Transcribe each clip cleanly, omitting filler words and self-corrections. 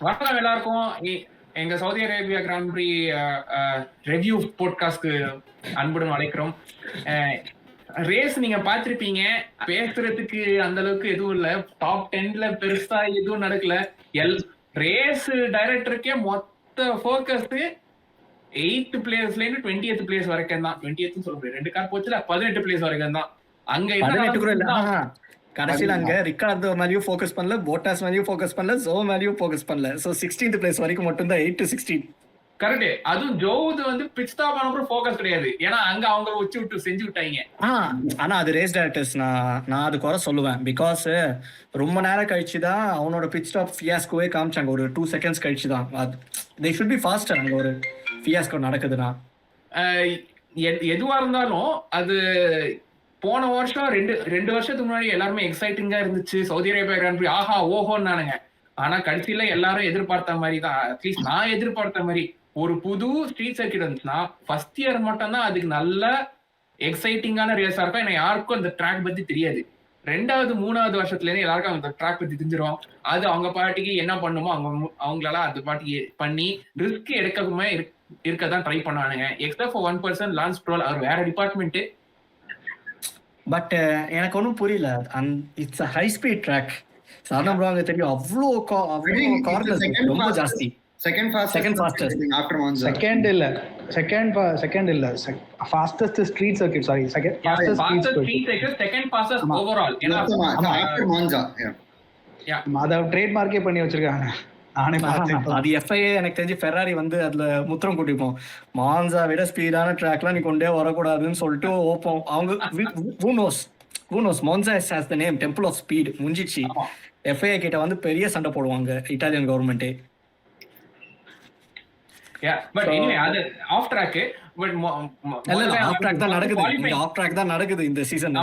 வணக்கம் எல்லாருக்கும். எங்க சவுதி அரேபியா கிராண்ட் பிரி ரிவ்யூ போட்காஸ்ட்க்கு அன்புடன் அழைக்கிறோம். ரேஸ் நீங்க பார்த்திருப்பீங்க, பேசுறதுக்கு அந்த அளவுக்கு எதுவும் இல்ல. டாப் 10ல பெருசா எதுவும் நடக்கல. ரேஸ் டைரக்டருக்கே மொத்த ஃபோக்கஸ் 8th பிளேஸ்ல இருந்து 20th பிளேஸ் வரைக்கும் தான். 20th சொல்ல முடியாது, 2 கார் போச்சுல, 18 பிளேஸ் வரைக்கும் தான். அங்க 18 கூட இல்ல. கடைசியில அங்க ரிக்கார்டோ மேலயும் ஃபோக்கஸ் பண்ணல, போட்டாஸ் மேலயும் ஃபோக்கஸ் பண்ணல, ஜோ மேலயும் ஃபோக்கஸ் பண்ணல. சோ 16th பிளேஸ் வரைக்கும் மட்டும் தான் 8 to 16. கரெக்ட். அதுவும் ஜோவுது வந்து பிட் ஸ்டாப் ஆனப்பறம் ஃபோக்கஸ் கிடையாது. ஏன்னா அங்க அவங்க வச்சு விட்டு செஞ்சு விட்டாங்க. ஆனா அது ரேஸ் டைரக்டர்ஸ் நான் அது குறை சொல்லுவேன். பிகாஸ் ரொம்ப நேரம் கழிச்சு தான் அவனோட பிட் ஸ்டாப் ஃபியாஸ்கோவே காமிச்சாங்க. ஒரு 2 செகண்ட்ஸ் கழிச்சு தான். They should be pastor. அங்க ஒரு ஃபியாஸ்கோ நடக்குதுன்னா எதுவா இருந்தாலும் அது போன வருஷம் ரெண்டு வருஷத்துக்கு முன்னாடி எல்லாருமே எக்ஸைட்டிங்கா இருந்துச்சு. சவுதி அரேபியா கிராண்ட் பிரி ஆஹா ஓஹோன்னானுங்க. ஆனா கடைசியில எல்லாரும் எதிர்பார்த்த மாதிரி தான், அட்லீஸ்ட் நான் எதிர்பார்த்த மாதிரி ஒரு புது ஸ்ட்ரீட் சர்க்கிட் இருந்துச்சுன்னா ஃபர்ஸ்ட் இயர் மட்டும் தான் அதுக்கு நல்ல எக்ஸைட்டிங்கான ரேஸா இருக்கும். ஏன்னா யாருக்கும் அந்த ட்ராக் பத்தி தெரியாது. 2வது 3வது வருஷத்துல இருந்து எல்லாருக்கும் அந்த ட்ராக் பத்தி தெரிஞ்சிரும். அது அவங்க பாட்டிக்கு என்ன பண்ணுமோ அவங்களால அது பாட்டிக்கு பண்ணி ரிஸ்க் எடுக்கவே இருக்கதான் ட்ரை பண்ணானுங்க. எக்ஸப்ட் ஃபார் 1% லான்ஸ் ஸ்ட்ரோல், அவர் வேற டிபார்ட்மெண்ட். பட் எனக்கு ஒன்றும் புரியல. It's high speed track. சாதாரண ப்ரோ அங்க தெரியும் அவ்வளோ கார்னர்ஸ் ரொம்ப ஜாஸ்தி. Second fastest after Monza. Second இல்ல fastest street circuit. Sorry, fastest street circuit, second fastest overall. ஏன்னா ஆஃப்டர் மான்சா அத ட்ரேட் மார்க்கே பண்ணி வச்சிருக்காங்க. அது FIA எனக்கு தெரிஞ்சு ஃபெராரி வந்து அதுல முத்திரம் கூட்டிப்போம். மான்சா விட ஸ்பீடான ட்ராக்லாம் நீ கொண்டே வரக்கூடாதுன்னு சொல்லிட்டு ஓப்போம். அவங்க ஊனோஸ் Monza has the name temple of speed முடிஞ்சிச்சு. FIA கிட்ட வந்து பெரிய சண்டை போடுவாங்க இட்டாலியன் கவர்மெண்ட். பட் எனிவே அது off track. But off track தான் நடக்குது. ஆஃப் ட்ராக் தான் நடக்குது இந்த சீசன்.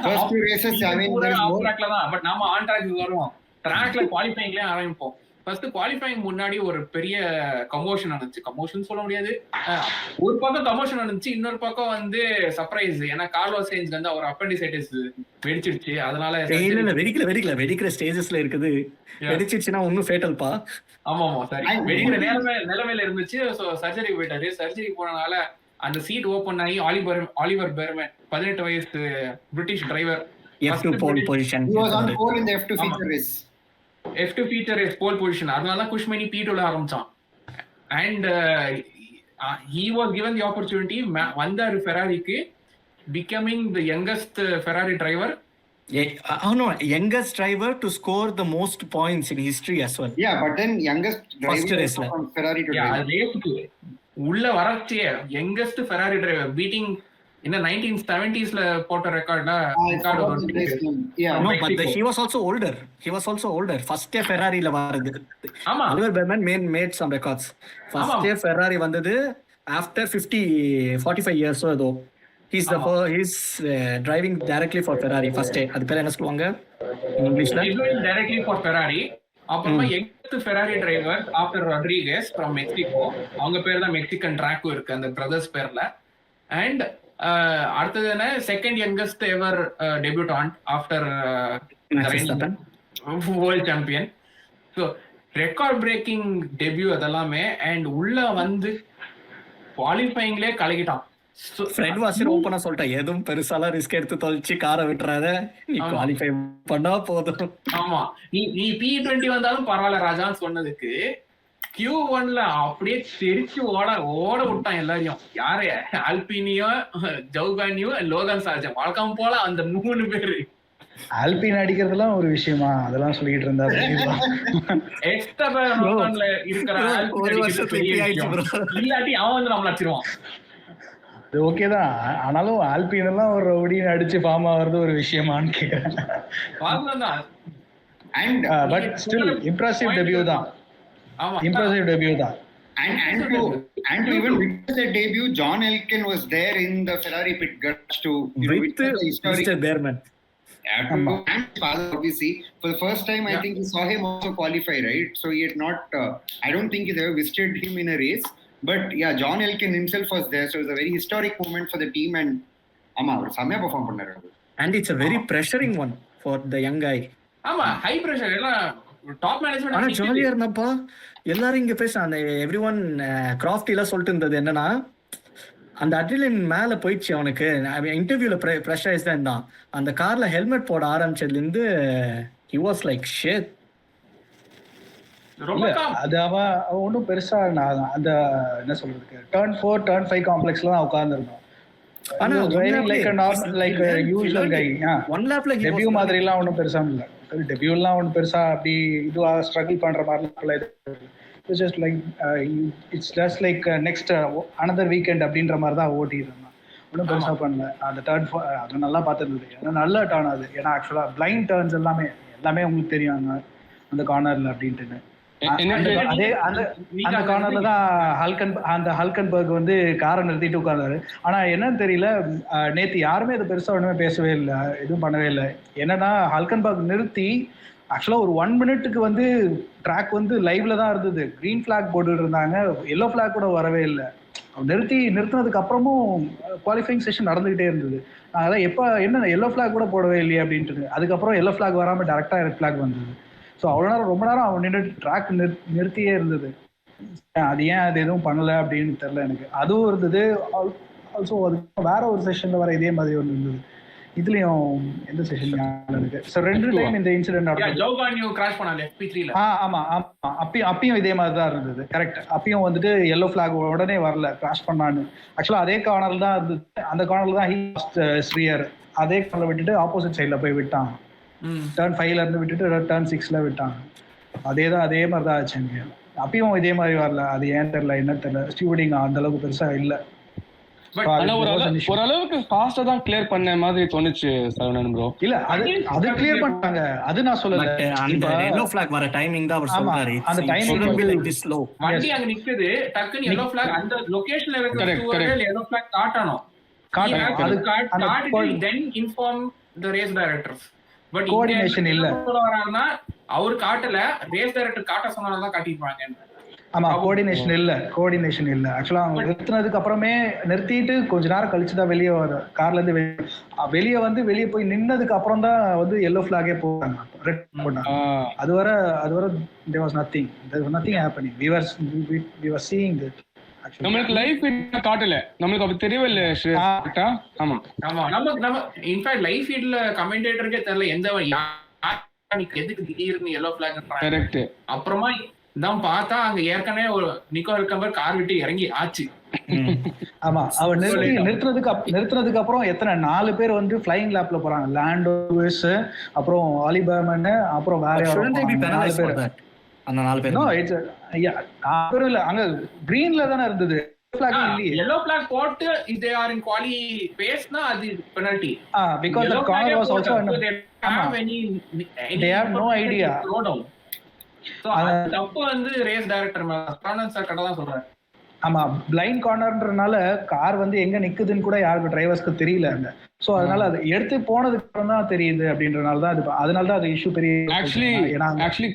ஃபர்ஸ்ட் 2 ரேசஸ் ஆஃப் ட்ராக்ல தான். பட் நாம ஆன் ட்ராக் வருவோம். ட்ராக்ல குவாலிஃபைங்லயே ஆரம்பிப்போம். ஃபர்ஸ்ட் குவாலிஃபைங் முன்னாடி ஒரு பெரிய கமோஷன் நடந்துச்சு. கமோஷன் சொல்ல முடியாது, ஒரு பக்கம் கமோஷன் நடந்துச்சு, இன்னொரு பக்கம் வந்து சர்ப்ரைஸ். ஏன்னா கார்லோஸ் சைன்ஸ் வந்து அவர் அப்பெண்டிசைட்டிஸ் வெடிச்சிருச்சு. அதனால வெடிக்கிற ஸ்டேஜஸ்ல இருக்குது. வெடிச்சிருச்சுன்னா ஒன்னும் ஃபேட்டல்பா. ஆமா சரி, வெடிக்கிற நிலைமையில இருந்துச்சு. ஸோ சர்ஜரி போயிட்டாரு. சர்ஜரி போனனால அந்த சீட் ஓபன் ஆகி ஆலிவர் பெர்மன் 18 வயசு British driver F2 pole position. He was on pole in the F2 feature race. F2 feature race pole position. அதனால குஷ்மணி P2ல ஆரம்பிச்சான். And he was given the opportunity. வந்தாரு ஃபெராரிக்கு, becoming the youngest Ferrari driver. Youngest driver to score the most points in history as well. Yeah, but then youngest driver from Ferrari to drive. உள்ள வரச்சே youngest Ferrari driver beating in the 1970sல போட்ட ரெக்கார்ட்ல but he was also older. First year Ferrariல வரது. ஆமா, Oliver Bowman made some records. First year Ferrari வந்தது after 45 years or so. He's driving directly for Ferrari first year. அது பேர் என்ன சொல்லுவாங்க இங்கிலீஷ்ல? directly for Ferrari. அப்புறமா ex Ferrari driver after Rodriguez from Mexico. அவங்க பேர் தான் மெக்சிகன் ட்ராக்கும் இருக்கு அந்த பிரதர்ஸ் பேர்ல. அண்ட் அடுத்தது என்ன, second youngest ever debutant after world champion. So record breaking debut அதெல்லாமே. அண்ட் உள்ள வந்து குவாலிஃபைங்லேயே கலக்கிட்டான். ஃப்ரெட் வாஷர் ஓபனா சொல்லிட்டேன், எதுவும் பெருசாலாம் ரிஸ்க் எடுத்து தொலைச்சு காரை விட்டுறாத, நீ குவாலிஃபை பண்ணா போதும். ஆமா, நீ P20 வந்தாலும் பரவாயில்ல ராஜான்னு சொன்னதுக்கு Q1ல அப்படியே தெரிச்சு ஓட விட்டான் எல்லாரையும். யாரு? ஆல்பினியோ, ஜவுகானியோ, லோகன் சார்ஜன். வழக்கம் போல அந்த 3 பேரு. ஆல்பின் அடிக்கிறதுலாம் ஒரு விஷயமா அதெல்லாம் சொல்லிட்டு இருந்தாரு. இல்லாட்டி அவன் வந்து நம்மள அடிச்சிருவான். ஓகேதான், ஆனாலும் ஆல்பின் எல்லாம் ஒரு ரவுடின்னு அடிச்சு ஃபார்ம் ஆகுறது ஒரு விஷயமான்னு கேக்குறேன். பட் ஸ்டில் இம்ப்ரெசிவ் டெபியூ தான். Impressive debut தான். And to even witness that debut, John Elkann was there in the Ferrari pit guts to witness the historic Mr. Behrman. And father, obviously, for the first time, I think he saw him also qualify, right? So he had not, I don't think he's ever visited him in a race. But yeah, John Elkann himself was there, so it was a very historic moment for the team. And அவர் செம்மையா perform பண்ணாரு. And it's a very pressuring one for the young guy. ஆமா, high pressure. எல்லாம் top ஆனா management ஜாலியா இருந்தப்பா. எல்லாரும் இங்க பேச அந்த எவ்ரி ஒன் கிராஃப்டி எல்லாம் சொல்லிட்டு இருந்தது என்னன்னா, அந்த அட்ரிலின் மேல போயிடுச்சு அவனுக்கு. இன்டர்வியூல ப்ரெஷரைஸ் தான் இருந்தான். அந்த கார்ல ஹெல்மெட் போட ஆரம்பிச்சதுல இருந்து he was like shit. ரொம்ப இல்ல அது அவன் ஒன்றும் பெருசா அந்த என்ன சொல்றதுக்கு டர்ன் 4 டர்ன் 5 காம்ப்ளெக்ஸ்ல தான் உட்கார்ந்துருந்தான். ஆனா லைக் நார்மல் லைக் யூசுவல் கை. ஒன் லேப்ல டெபியூ மாதிரிலாம் ஒன்றும் பெருசா இல்லை. டெபியூலாம் ஒன்றும் பெருசா அப்படி இதுவா ஸ்ட்ரகிள் பண்ற மாதிரிலாம் it's just like it's just like next another weekend அப்படின்ற மாதிரி தான் ஓட்டிட்டு இருந்தான். ஒன்றும் பெருசா பண்ணல. அந்த டர்ன் அது நல்லா பார்த்துருந்தது. ஏன்னா நல்ல டர்ன் அது. ஏன்னா ஆக்சுவலா பிளைண்ட் டர்ன்ஸ் எல்லாமே உங்களுக்கு தெரியும் அந்த கார்னர்ல அப்படின்ட்டு. அதே அந்த கார்னர்ல தான் ஹல்கன்பர்க் வந்து காரை நிறுத்திட்டு உட்கார்ந்தாரு. ஆனா என்னன்னு தெரியல, நேத்து யாருமே இதை பெருசா ஒண்ணுமே பேசவே இல்லை, எதுவும் பண்ணவே இல்லை. என்னன்னா ஹல்கன்பர்க் நிறுத்தி ஆக்சுவலா ஒரு 1 மினிட்டுக்கு வந்து ட்ராக் வந்து லைவ்ல தான் இருந்தது. கிரீன் ஃபிளாக் போட்டுட்டு இருந்தாங்க, எல்லோ ஃபிளாக் கூட வரவே இல்லை. நிறுத்தினதுக்கு அப்புறமும் குவாலிஃபைங் செஷன் நடந்துகிட்டே இருந்தது. அதான் எப்ப என்ன எல்லோ ஃபிளாக் கூட போடவே இல்லையே அப்படின்ட்டு. அதுக்கப்புறம் எல்லோ ஃபிளாக் வராம டேரக்டா ரெட் ஃபிளாக் வந்தது. ஸோ அவ்வளோ நேரம் ரொம்ப நேரம் அவன் நின்று ட்ராக் நிறுத்தியே இருந்தது. அது ஏன் அது எதுவும் பண்ணல அப்படின்னு தெரியல எனக்கு. அதுவும் இருந்தது. ஆல்சோ அது வேற ஒரு செஷன்ல வர இதே மாதிரி ஒன்று இருந்தது. இதுலயும் எந்த செஷன் எனக்கு ஸோ 2 டைம் இந்த இன்சிடென்ட் நடந்தது. ஆமா அப்பயும் இதே மாதிரி தான் இருந்தது. கரெக்ட். அப்பயும் வந்துட்டு எல்லோ ஃபிளாக் உடனே வரல, கிராஷ் பண்ணான்னு. ஆக்சுவலா அதே கார்னர்ல தான் இருந்தது. அந்த கார்னர்ல தான் ஸ்ரீயர் அதே கார்னர்ல விட்டுட்டு ஆப்போசிட் சைட்ல போய் விட்டான். டர்ன் 5ல இருந்து விட்டுட்டு டர்ன் 6ல விட்டாங்க. அதே மாதிரி தான் ஆச்சு. அப்பயும் இதே மாதிரி வரல. அது ஏன் தெரியல, என்ன தெரியல. ஸ்டூடிங் அந்த அளவுக்கு பெருசா இல்ல. ஓரளவுக்கு ஃபாஸ்டா தான் கிளியர் பண்ண மாதிரி தோணுச்சு சரவணன் ப்ரோ. இல்ல அது கிளியர் பண்ணிட்டாங்க, அது நான் சொல்லல. அந்த yellow flag வர டைமிங் தான் அவர் சொல்றாரு. அந்த டைமிங் like this slow. வண்டி அங்க நிக்குது, டக்குன்னு yellow flag அந்த லொகேஷன்ல இருக்கிற ஸ்டூவர்ட் yellow flag காட்டணும். அது காட்டிட்டு then inform the race directors. But coordination இல்ல. அவர் காட்டல, ரேஸ் டைரக்டர் காட்ட சொன்னால தான் காட்டிருப்பாங்க. ஆமா, கோஆர்டினேஷன் இல்ல. ஆக்சுவலா அவங்க நிறுத்தினதுக்கு அப்புறமே நிறுத்திட்டு கொஞ்ச நேரம் கழிச்சு தான் வெளியே வர கார்ல இருந்து வெளியே போய் நின்னதுக்கு அப்புறம் தான் வந்து எல்லோ ஃபிளாகே போட்டாங்க, ரெட் போட்டாங்க. அது வர there was nothing happening. we were seeing that. நமக்கு லைவ் ஃபீட் காட்டல, நமக்கு அப்ப தெரியவே இல்ல. ஆமா நம்ம இன்ஃபேக்ட் லைவ் ஃபீட்ல கமெண்டேட்டருக்கே தெரியல எதுக்கு திடீர்னு எல்லோ ஃபிளாக். கரெக்ட். அப்புறமா தான் பார்த்தா அங்க ஏற்கனவே ஒரு நிக்கோ ஹல்கன்பர்க் கார் விட்டு இறங்கி ஆச்சு. ஆமா, அவர் நிறுத்தினதுக்கு அப்புறம் எத்தனை 4 பேர் வந்து ஃப்ளைங் லேப்ல போறாங்க. லாண்டோ லூயிஸ், அப்புறம் ஆலி பர்மன், அப்புறம் வேற 4 பேர். அந்த 4 பேர் இல்ல, அங்க கிரீன்ல தானே இருந்தது. yellow flag போட்டு if they are in quali pace na adi penalty because the corner was also they have no idea. so தப்பு வந்து ரேஸ் டைரக்டர் ஸ்டானன் சார் கடை தான் சொல்றாரு. ஆமா, பிளைண்ட் கார்னர்ன்றனால கார் வந்து எங்க நிக்குதுன்னு கூட யாருக்கு டிரைவர்ஸ்க்கு தெரியல. சோ அதனால அது எடுத்து போனதுக்கு அப்புறம் தான் தெரியுது அப்படின்றனால தான் அதனால தான் அது இஷ்யூ பெரிய. ஆக்சுவலி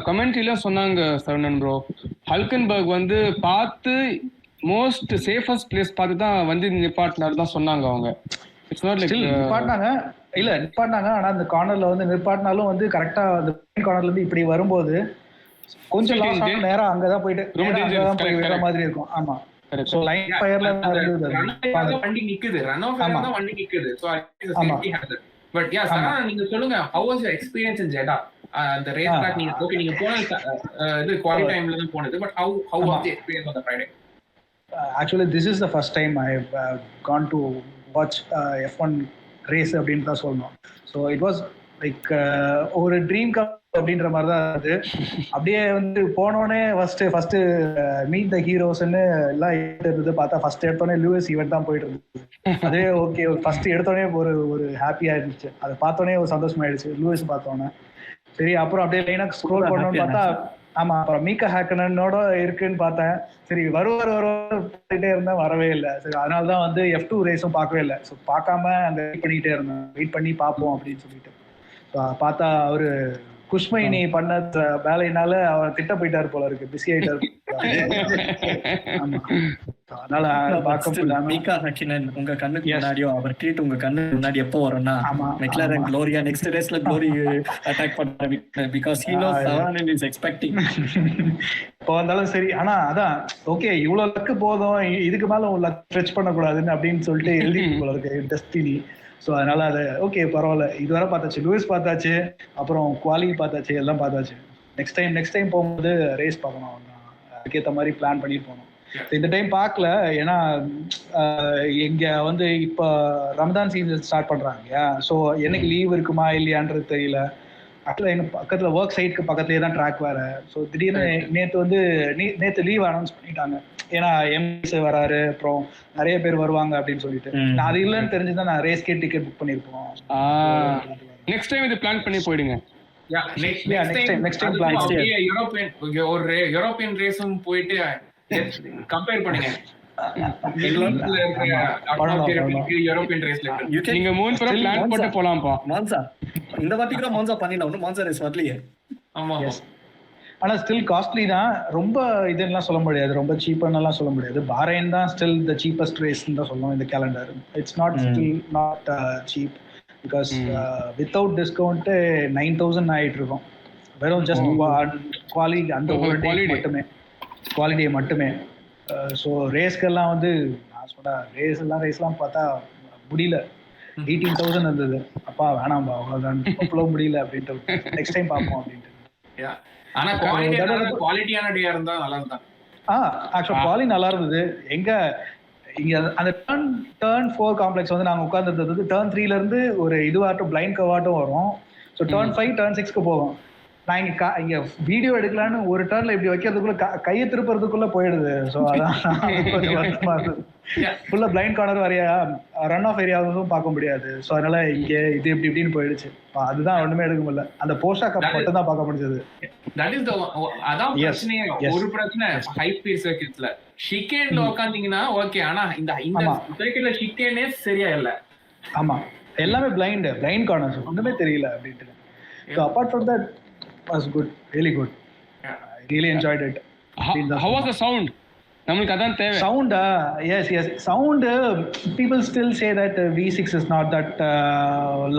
கமெண்ட்ரியில சொன்னாங்க சரவணன் ப்ரோ, ஹல்கன்பர்க் வந்து பார்த்து மோஸ்ட் சேஃபஸ்ட் பிளேஸ் பார்த்து தான் வந்து நிப்பாட்டினாரு தான் சொன்னாங்க அவங்க. இட்ஸ் நாட் லைக் நிப்பாட்டினாங்க. ஆனா அந்த கார்னர்ல வந்து நிப்பாட்டினாலும் வந்து கரெக்டா அந்த கார்னர்ல இருந்து இப்படி வரும்போது கொஞ்சம் நேரா அங்கதான் போய் விடுற மாதிரி இருக்கும். ஆமா, சோ லைன் ஃபயர்ல வண்டி நிக்குது, ரன் ஆஃப் தான் வண்டி நிக்குது. சோ பட் யா சரா, நீங்க சொல்லுங்க, how was your experience in Jeddah? அந்த ரேஸ் ட்ராக் நீங்க போனது இது குவாலி டைம்ல தான் போனது, but how was the experience on the Friday? Actually, this is the first time I have gone to watch F1 race அப்படின்னு தான் சொல்லணும். ஸோ இட் வாஸ் லைக் ஒரு ட்ரீம் கம் அப்படின்ற மாதிரி தான் அது. அப்படியே வந்து போனோடனே ஃபர்ஸ்ட் மீட் த ஹீரோஸ்ன்னு எல்லாம் இருந்தது. பார்த்தா ஃபர்ஸ்ட் எடுத்தோடனே லூயிஸ் ஈவெண்ட் தான் போயிட்டு இருந்தது. அதே ஓகே, ஃபர்ஸ்ட் எடுத்தோடனே ஒரு ஹாப்பியா இருந்துச்சு. அதை பார்த்தோன்னே ஒரு சந்தோஷமாயிடுச்சு லூயிஸ் பார்த்தோன்னே. சரி, அப்புறம் அப்படியே லைனா ஸ்க்ரோல் பண்ணணும்னு பார்த்தா ஆமா, அப்புறம் மீகா ஹேக்கனனோட இருக்குன்னு பார்த்தேன். சரி வருவாட்டே இருந்தேன், வரவே இல்லை. சரி, அதனாலதான் வந்து F2 ரேஸும் பார்க்கவே இல்லை. ஸோ பார்க்காம அந்த வெயிட் பண்ணி பார்ப்போம் அப்படின்னு சொல்லிட்டு பார்த்தா அவரு குஷ்மைனி பண்ண வேலையினால அவர் திட்ட போயிட்டாரு போல இருக்கு, பிஸி ஆயிட்டாரு. ஆமா. அதனால பார்க்க முடியாம மீகா ஹக்கினன் உங்க கண்ணுக்கு முன்னாடியோ அவர் ட்ரீட் உங்க கண்ணுக்கு முன்னாடி எப்போ வரும்னா மெக்லாரன் க்ளோரியா நெக்ஸ்ட் ரேஸ்ல க்ளோரி அட்டாக் பண்ற பிகாஸ் ஹி நோஸ் சவானன் இஸ் எக்ஸ்பெக்டிங். இப்போ வந்தாலும் சரி. ஆனா அதான் ஓகே இவ்வளவு லக்கு போதும், இதுக்கு மேல உன் லக் ஸ்ட்ரெச் பண்ணக்கூடாதுன்னு அப்படின்னு சொல்லிட்டு எழுதி போல இருக்கு டெஸ்டினி. ஸோ அதனால அது ஓகே பரவாயில்ல. இதுவரை பார்த்தாச்சு, லூயிஸ் பார்த்தாச்சு, அப்புறம் குவாலி பார்த்தாச்சு, எல்லாம் பார்த்தாச்சு. நெக்ஸ்ட் டைம் போகும்போது ரேஸ் பார்க்கணும். அதுக்கேற்ற மாதிரி பிளான் பண்ணிட்டு போகணும். இந்த டைம் பார்க்கல, ஏன்னா இங்க வந்து இப்போ ரமதான் சீசன் ஸ்டார்ட் பண்றாங்க இல்லையா. ஸோ என்னைக்கு லீவ் இருக்குமா இல்லையான்றது தெரியல. பக்கத்துல ஒர்க் சைட்டுக்கு பக்கத்துலேயே தான் ட்ராக் வேற. ஸோ திடீர்னு நேற்று லீவ் அனௌன்ஸ் பண்ணிட்டாங்க. ஏன்னா எம்எஸ் வராரு, அப்புறம் நிறைய பேர் வருவாங்க அப்படின்னு சொல்லிட்டு. நான் அது இல்லைன்னு தெரிஞ்சுதான் நான் ரேஸ்கே டிக்கெட் புக் பண்ணிருப்போம். நெக்ஸ்ட் டைம் இது பிளான் பண்ணி போயிடுங்க. Next time plan. யூரோப்பியன் ரேஸும் போயிட்டு கம்பேர் பண்ணுங்க. நீங்க 3 பேரும் பிளான் போட்டு போலாம்ப்பா. மான்சா இந்த வாட்டி கூட மான்சா பண்ணிடலாம். மான்சா ரேஸ் வரலையே. ஆமா, ஆனா ஸ்டில் காஸ்ட்லி தான். ரொம்ப இதெல்லாம் சொல்ல முடியாது, ரொம்ப சீப்பானலாம் சொல்ல முடியாது. பாரைன் தான் ஸ்டில் த சீப்பஸ்ட் ரேஸ்ன்னு தான் சொல்லணும் இந்த calendar. It's not still not cheap because without discount 9,000 ஆயிட்டு இருக்கும். வெறும் ஜஸ்ட் குவாலிட்டி அந்த ஒரு டே மட்டுமே, குவாலிட்டி மட்டுமே. ஸோ ரேஸ்க்கெல்லாம் வந்து நான் சொன்னேன், ரேஸ்லாம் பார்த்தா முடியல. 18,000 இருந்தது. அப்பா வேணாம்பா அவ்வளோதான், அவ்வளோ முடியல அப்படின்ட்டு நெக்ஸ்ட் டைம் பார்ப்போம் அப்படின்ட்டு. ஆனா குவாலிட்டியான டேயா இருந்தா நல்லா இருந்தா. ஆக்சுவலா குவாலிட்டி நல்லா இருந்தது. இங்க அந்த டர்ன் 4 காம்ப்ளெக்ஸ் வந்து நாங்க உட்கார்ந்துருந்தது வந்து டர்ன் 3ல இருந்து ஒரு இதுவாட்டும் பிளைண்ட் கவாட்டும் வரும். ஸோ டர்ன் 5 டர்ன் 6க்கு போவோம். நான் இங்க வீடியோ எடுக்கலான்னு ஒரு டர்ன்ல இப்படி வைக்கிறதுக்குள்ள கையை திருப்புறதுக்குள்ள போயிடுது. ஸோ அதான் கொஞ்சம் வருத்தமா இருந்தது. ஃபுல்லா பிளைண்ட் கார்னர் வரையா ரன் ஆஃப் ஏரியாவும் பார்க்க முடியாது. ஸோ அதனால இங்க இது இப்படின்னு போயிடுச்சு. அதுதான் ஒண்ணுமே எடுக்க முடியல. அந்த போஷா கப் மட்டும் தான் பார்க்க முடிஞ்சது. அதான் பிரச்சனையே. ஒரு பிரச்சனை ஹை ஸ்பீட் சர்க்கியூட்ல ஷிகேன்ல உட்காந்தீங்கன்னா ஓகே, ஆனா இந்த சர்க்கியூட்ல ஷிகேனே சரியா இல்ல. ஆமா, எல்லாமே பிளைண்ட் கார்னர்ஸ், ஒண்ணுமே தெரியல அப்படின்ட்டு. So apart from that was good, really good. I really enjoyed it. How was the sound? நமக்கு அதான் தேவை. Sound, yes. Sound, people still say that V6 is not that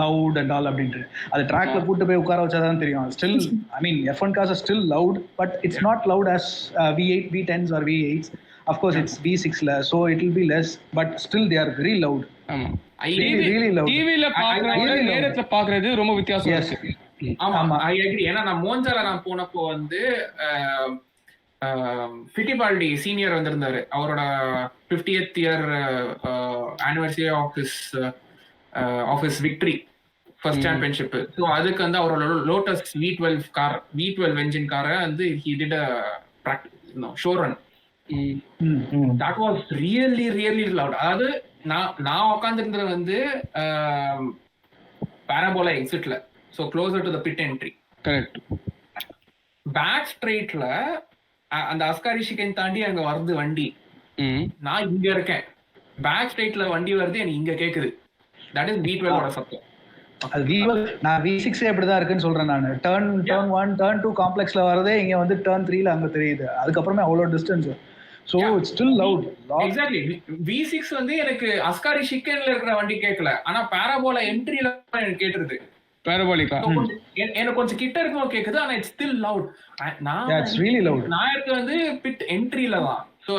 loud and all அப்படின்ட்டு. அது ட்ராக்ல கூட்டு போய் உட்கார வச்சாதான் தெரியும். Still, I mean, F1 cars are still loud, but it's not loud as V8, V10s or V8s. Of course, it's V6 la, so it will be less, but still they are very loud. ஆமா, really loud. டிவில பாக்குறத நேரத்துல பாக்குறது ரொம்ப வித்தியாசம் இருக்கு. ஆமா, I agree. ஏன்னா நான் மோன்சால நான் போனப்போ வந்து ஃபிட்டிபால்டி சீனியர் வந்திருந்தாரு. அவரோட 50th year anniversary of his victory first championship. So அதுக்கு வந்து அவரோட லோட்டஸ் V12 என்ஜின் காரை வந்து he did a show run. That was really loud. அதாவது நான் உட்காந்துருந்தது வந்து பாராபோலா எக்ஸிட்ல, so closer to the pit entry. Correct. Back ஸ்ட்ரெயிட்ல அந்த அஸ்காரி ஷிகேன் தாண்டி அங்க வருது வண்டி. நான் இங்க இருக்கேன், பேக் ஸ்ட்ரெயிட்ல வண்டி வருது, எனக்கு இங்க கேக்குது. தட் இஸ் V12 ஓட சத்தம். அது V12 நான் V6 அப்படிதான் இருக்குன்னு சொல்றேன் நான். டர்ன் 1 டர்ன் 2 காம்ப்ளெக்ஸ்ல வரதே இங்க வந்து டர்ன் 3ல அங்க தெரியுது. அதுக்கப்புறமே அவ்வளவு distance. So it's still loud. Exactly. V6 வந்து எனக்கு அஸ்காரி ஷிகேன்ல இருக்கிற வண்டி கேட்கல, ஆனா பாராபோலா என்ட்ரில எனக்கு கேட்டுருது. பாராபோலிகா எனக்கு கொஞ்சம் கிட்ட இருக்கும் கேக்குது, ஆனா it's still loud. That's really loud. நான் இருக்கு வந்து பிட் என்ட்ரில தான். So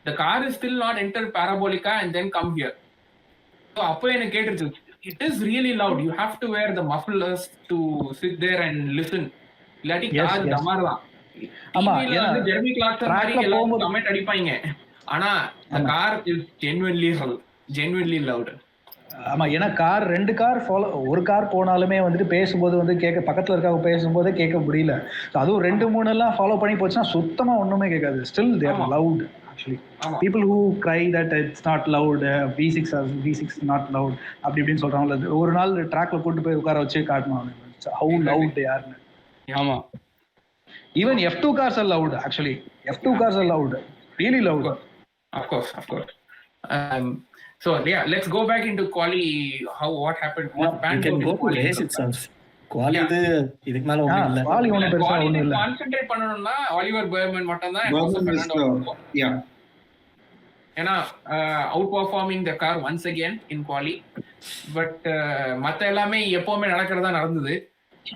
the car is still not enter parabolica and then come here. So அப்போ எனக்கு கேட்டுருச்சு. It is really loud. You have to wear the mufflers to sit there and listen. இல்லாட்டி car டமாரலாம். ஆமா, ஏன்னா Jeremy Clarkson மாதிரி எல்லாம் comment அடிப்பாங்க, ஆனா the car is genuinely loud. ஆமா, ஏன்னா ரெண்டு கார் ஒரு கார் போனாலுமே வந்துட்டு பேசும்போது வந்து பக்கத்துல இருக்காங்க பேசும்போதே கேட்க முடியல. அதுவும் 2-3 எல்லாம் ஃபாலோ பண்ணி போச்சுன்னா சுத்தமா ஒண்ணுமே கேட்காது. Still they are loud actually. People who cry that it's not loud, V6 not loud அப்படி இப்படின்னு சொல்றாங்க. ஒரு நாள் ட்ராக்ல கூட்டு போய் உட்கார வச்சு காட்டணும் how loud they are. ஆமா, even F2 cars are loud actually. F2 cars are loud, really loud. Of course. So yeah, let's go back into quali. What happened? You can go to race itself. குவாலி இது இதுக்கு மேல ஒண்ணும் இல்ல. குவாலி ஒன்றும் பெருசா ஒன்றும் இல்லை. கான்சென்ட்ரேட் பண்ணணும்னா ஆலிவர் பெர்மன் மட்டும் தான் Bergman is yeah. ஏன்னா outperforming the car once again in quali. But மத்த எல்லாமே எப்பவுமே நடக்கிறதா நடந்தது.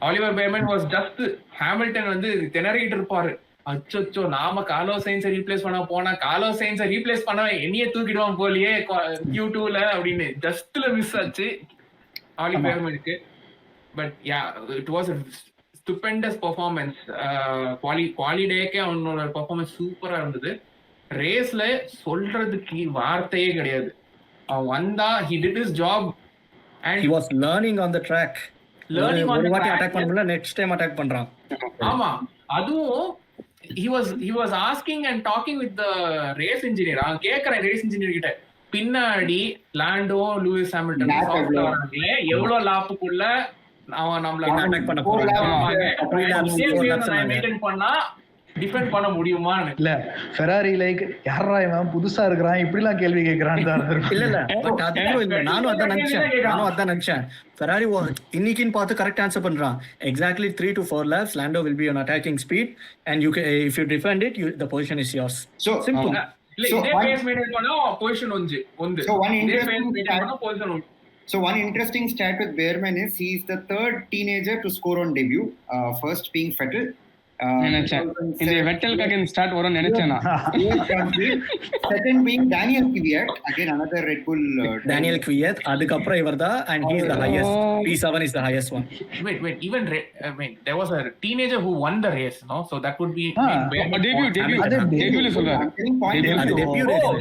Oliver Bearman was just Hamilton வந்து திணறிட்டு இருப்பாரு. அச்சோ நாம கார்லோஸ் சைன்ஸை ரீப்ளேஸ் பண்ண போனா கார்லோஸ் சைன்ஸை ரீப்ளேஸ் பண்ண என்னையே தூக்கிடுவான் போலியே Q2ல அப்படின்னு ஜஸ்ட்ல மிஸ் ஆச்சு ஆலிவர் பெர்மனுக்கு. But yeah it was stupendous performance. Quali டேக்கே அவனோட பெர்ஃபார்மன்ஸ் சூப்பரா இருந்தது. ரேஸ்ல சொல்றதுக்கு வார்த்தையே கிடையாது. அவன் வந்தா he did his job and he was learning on the track. ஒரு வாட்டி அட்டாக் பண்ணல, நெக்ஸ்ட் டைம் அட்டாக் பண்றான். ஆமா, அதுவும் he was asking and talking with the race engineer. அவன் கேக்குறான் ரேஸ் இன்ஜினியர் கிட்ட, பின்னாடி லாண்டோ லூயிஸ் ஹாமில்டன் எவ்வளவு லாப்புக்குள்ள அவன் நம்மள அட்டாக் பண்ண போறான் பண்ணா டிஃபெண்ட் பண்ண முடியுமான்னு. இல்ல ஃபெராரி லைக் யாரா இவன் புதுசா இருக்கிறான் இப்படி எல்லாம் கேள்வி கேக்குறான்னு தான். இல்ல இல்ல பட் அதுவும் இல்ல, நானும் அதான் நினைச்சேன். ஃபெராரி இன்னைக்குன்னு பார்த்து கரெக்ட் ஆன்சர் பண்றான். Exactly 3 to 4 laps Lando will be on attacking speed and you can, if you defend it, the position is yours. So simple. இல்ல இதே பேஸ் மெயின்டைன் பண்ணா பொசிஷன் வந்து So one இதே பேஸ் மெயின்டைன் பண்ணா position வந்து. So one interesting stat with Behrman is he is the third teenager to score on debut, first being Vettel. நினைச்சேன் இந்த வெட்டலுக்காக இந்த ஸ்டார்ட் வரும் நினைச்சேன் நான். Second being Daniel Kvyat, again another Red Bull. Daniel Kvyat அதுக்கு அப்புறம் இவர்தான் and he is the highest. P7 is the highest one. Wait, even there was a teenager who won the race, no? So that would be debut சொல்றேன்.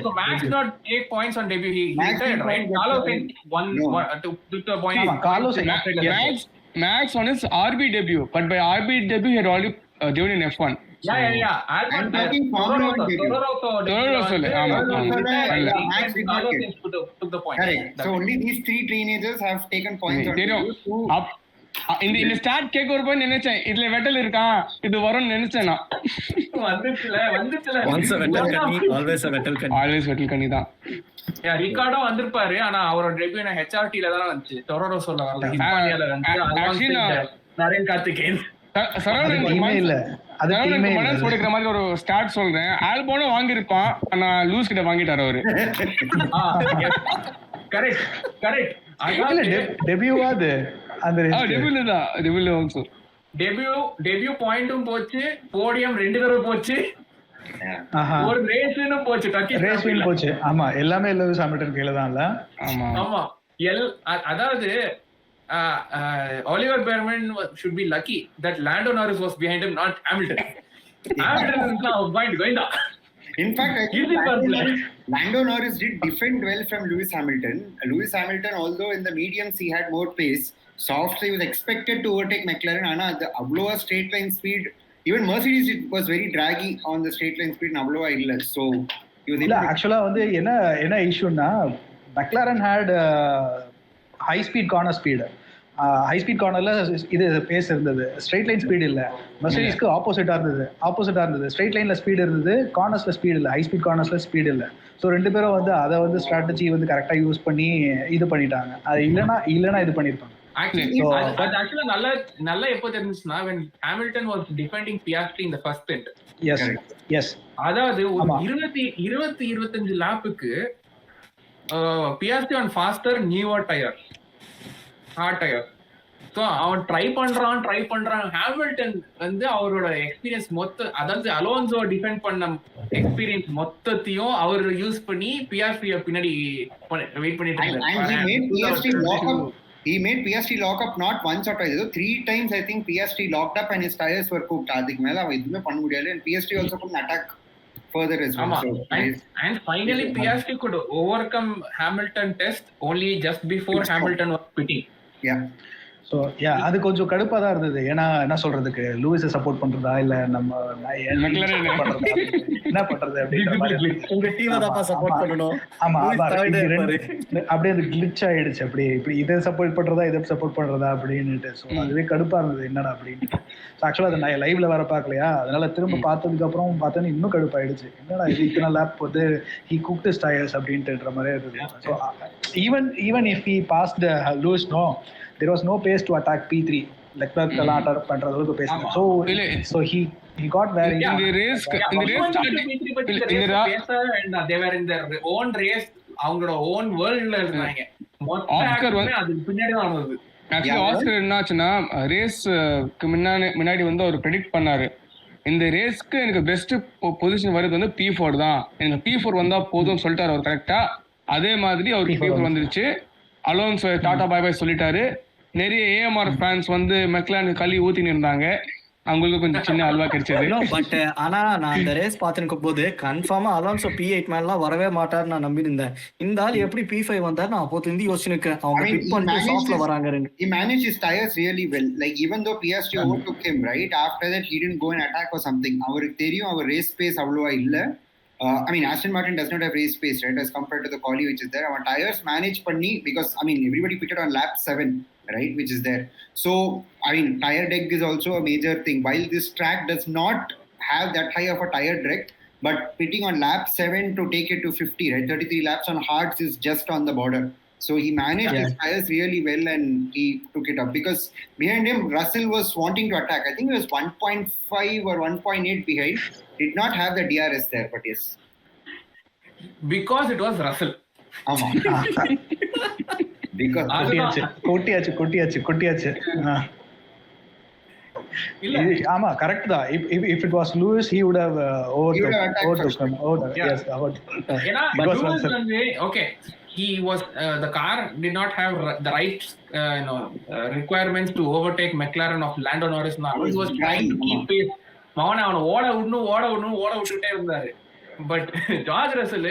So Max not take points on debut. He said right, Carlos Sainz won took the point. Carlos Max on his RB debut, but by RB debut he had already given in F1. Yeah. I'm talking Formula 1 debut. Max did not get. Took the point. Correct. So only these three teenagers have taken points on debut. இந்த start cake ஒரு போய் நினைச்சேன் இதுல வெட்டல் இருக்கான் இது வரும்னு நினைச்சேன் நான். வந்துச்சுல once a Vettel கண்ணி always a Vettel கண்ணி. Always Vettel கண்ணி தான். ரிகார்டோ வந்திருப்பாரு, ஆனா அவரோட டெபியூ HRT ல தான் வந்துச்சு, டொரோரோ சொல்ல வரல, ஹிஸ்பானியால வந்துச்சு. நரேன் கார்த்திகேயன் மனசு கொடுக்கிற மாதிரி ஒரு ஸ்டார்ட் சொல்றேன். ஆல்போனும் வாங்கியிருப்பான், ஆனா லூஸ் கிட்ட வாங்கிட்டாரு அவரு. கரெக்ட். டெபியூவாது அந்த டெபியூல ஆல்சோ டெபியூ பாயிண்டும் போச்சு, போடியம் 2 தடவை போச்சு, ஒரு ரேஸ்னும் போச்சு, ரேஸ் வின் போச்சு. ஆமா, எல்லாமே லூயிஸ் ஹாமில்டன் கையில தான். இல்ல ஆமா அதாவது Oliver Behrman should be lucky that Lando Norris was behind him, not Hamilton. Hamilton is now going down. In fact, I think Lando Norris did defend well from Lewis Hamilton. Lewis Hamilton, although in the mediums he had more pace, softs he was expected to overtake McLaren. Ana the Avloa straight line speed, even Mercedes was very draggy on the straight line speed, and Avloa illness. So he was able. Actually, வந்து என்ன இஷ்யூனா McLaren had high speed corner speed. High speed கார்னர்ல இது base இருந்தது, straight line speed இல்ல. மெர்சிடிஸ்க்கு ஆப்போசிட்டா இருந்தது. Straight லைன்ல speed இருந்தது, கார்னர்ஸ்ல ஸ்பீட் இல்ல, ஹை ஸ்பீட் கார்னர்ஸ்ல ஸ்பீட் இல்ல. ஸோ ரெண்டு பேரும் வந்து அதை வந்து ஸ்ட்ராட்டஜி வந்து கரெக்டா யூஸ் பண்ணி இது பண்ணிட்டாங்க. அது இல்லைன்னா இது பண்ணிருப்பாங்க. Actually நல்லா எப்போ தெரிஞ்சுச்சுன்னா when Hamilton was defending Piastri in the first stint. Yes. அதாவது 25 லாப்புக்கு Piastri on faster newer tires, hard tyre. So அவன் ட்ரை பண்றான். ஹாமில்டன் வந்து அவரோட எக்ஸ்பீரியன்ஸ் அதாவது அலோன்சோ டிஃபெண்ட் பண்ண எக்ஸ்பீரியன்ஸ் மொத்தத்தையும் அவர் யூஸ் பண்ணி பிஆர்பி பின்னாடி வெயிட் பண்ணிட்டு இருந்தாரு. He made Piastri lock up not once or twice, 3 times I think Piastri locked up and his tires were cooked. அதுக்கு மேல அவன் எதுவுமே பண்ண முடியாது. And Piastri also couldn't attack further as well. And finally Piastri could overcome Hamilton test only just before Hamilton was pitting. So அது கொஞ்சம் கடுப்பாக தான் இருந்தது. ஏன்னா என்ன சொல்றதுக்கு, லூயிஸை சப்போர்ட் பண்றதா இல்ல நம்ம என்ன பண்றது அப்படின்ற மாதிரி. ஆமா, அப்படியே அது கிளிச் ஆயிடுச்சு. அப்படியே இப்படி இதை சப்போர்ட் பண்றதா அப்படின்னுட்டு. ஸோ அதுவே கடுப்பா இருந்தது, என்னடா அப்படின்னு. ஆக்சுவலா அதை நான் லைவ்ல வேற பார்க்கலையா, அதனால திரும்ப பார்த்ததுக்கு அப்புறம் பார்த்தோன்னு இன்னும் கடுப்பாயிடுச்சு. என்னடா இது இத்தனை லேப் வந்து ஹி குக்ட் ஹிஸ் டயர்ஸ் அப்படின்ற மாதிரி இருந்தது. So even if he passed Lewis, there was no pace to attack P3. Leclerc எல்லாம் அட்டாக் பண்ற அளவுக்கு பேசினாங்க. ஸோ இல்ல. So he got where he இந்த ரேஸ் ஓன் ரேஸ் அவங்களோட ஓன் வேர்ல்ட்ல இருந்தாங்க. ஆஸ்கர் அதுக்கு பின்னாடி தான் வந்தது. ஆக்சுவலி ஆஸ்கர் என்னாச்சுன்னா ரேஸ்க்கு முன்னாடி வந்து அவர் ப்ரெடிக்ட் பண்ணாரு, இந்த ரேஸ்க்கு எனக்கு பெஸ்ட் பொசிஷன் வருது வந்து P4 தான், எனக்கு P4 வந்தா போதும்னு சொல்லிட்டாரு அவர் கரெக்டா. அதே மாதிரி அவருக்கு P4 வந்துருச்சு. அலோன்சோ டாடா பாய் பாய் சொல்லிட்டாரு. நிறைய ஏஎம்ஆர் ஃபேன்ஸ் வந்து மெக்லான் களி ஊத்தின்னு இருந்தாங்க, அவங்களுக்கு கொஞ்சம் சின்ன அல்வா கிடைச்சது. பட் ஆனா நான் அந்த ரேஸ் பார்த்துருக்கும் போது கன்ஃபார்மா அலான்சோ P8 மேலாம் வரவே மாட்டாரு நான் நம்பி இருந்தேன். இந்த ஆள் எப்படி P5 வந்தாரு நான் அப்போ இருந்து யோசிச்சுருக்கேன். அவங்க பிக் பண்ணிட்டு சாஃப்ட்ல வராங்க. He managed his tires really well. Like even though Piastri overtook him, right? After that he didn't go and attack or something. அவருக்கு தெரியும் அவர் race pace அவ்வளவா இல்ல. I mean Aston Martin does not have race pace, right, as compared to the quali which is there. Our tires manage பண்ணி, because I mean everybody pitted on lap 7, right, which is there. So I mean tire deck is also a major thing. While this track does not have that high of a tire deck, but pitting on lap 7 to take it to 50, right, 33 laps on hards is just on the border. So he managed his tires really well and he took it up, because behind him Russell was wanting to attack. I think he was 1.5 or 1.8 behind. Did not have the DRS there, but yes, because it was Russell. ஆமா. Because கொட்டியாச்சு. இல்ல ஆமா correct தான். if it was Lewis he would have overtook him. Yes, ஏன்னா Lewis வந்து okay, he was the car did not have the right requirements to overtake McLaren of Lando Norris. Now he was trying to keep pace. அவனை ஓட விட்டுட்டே இருந்தாரு. But George Russell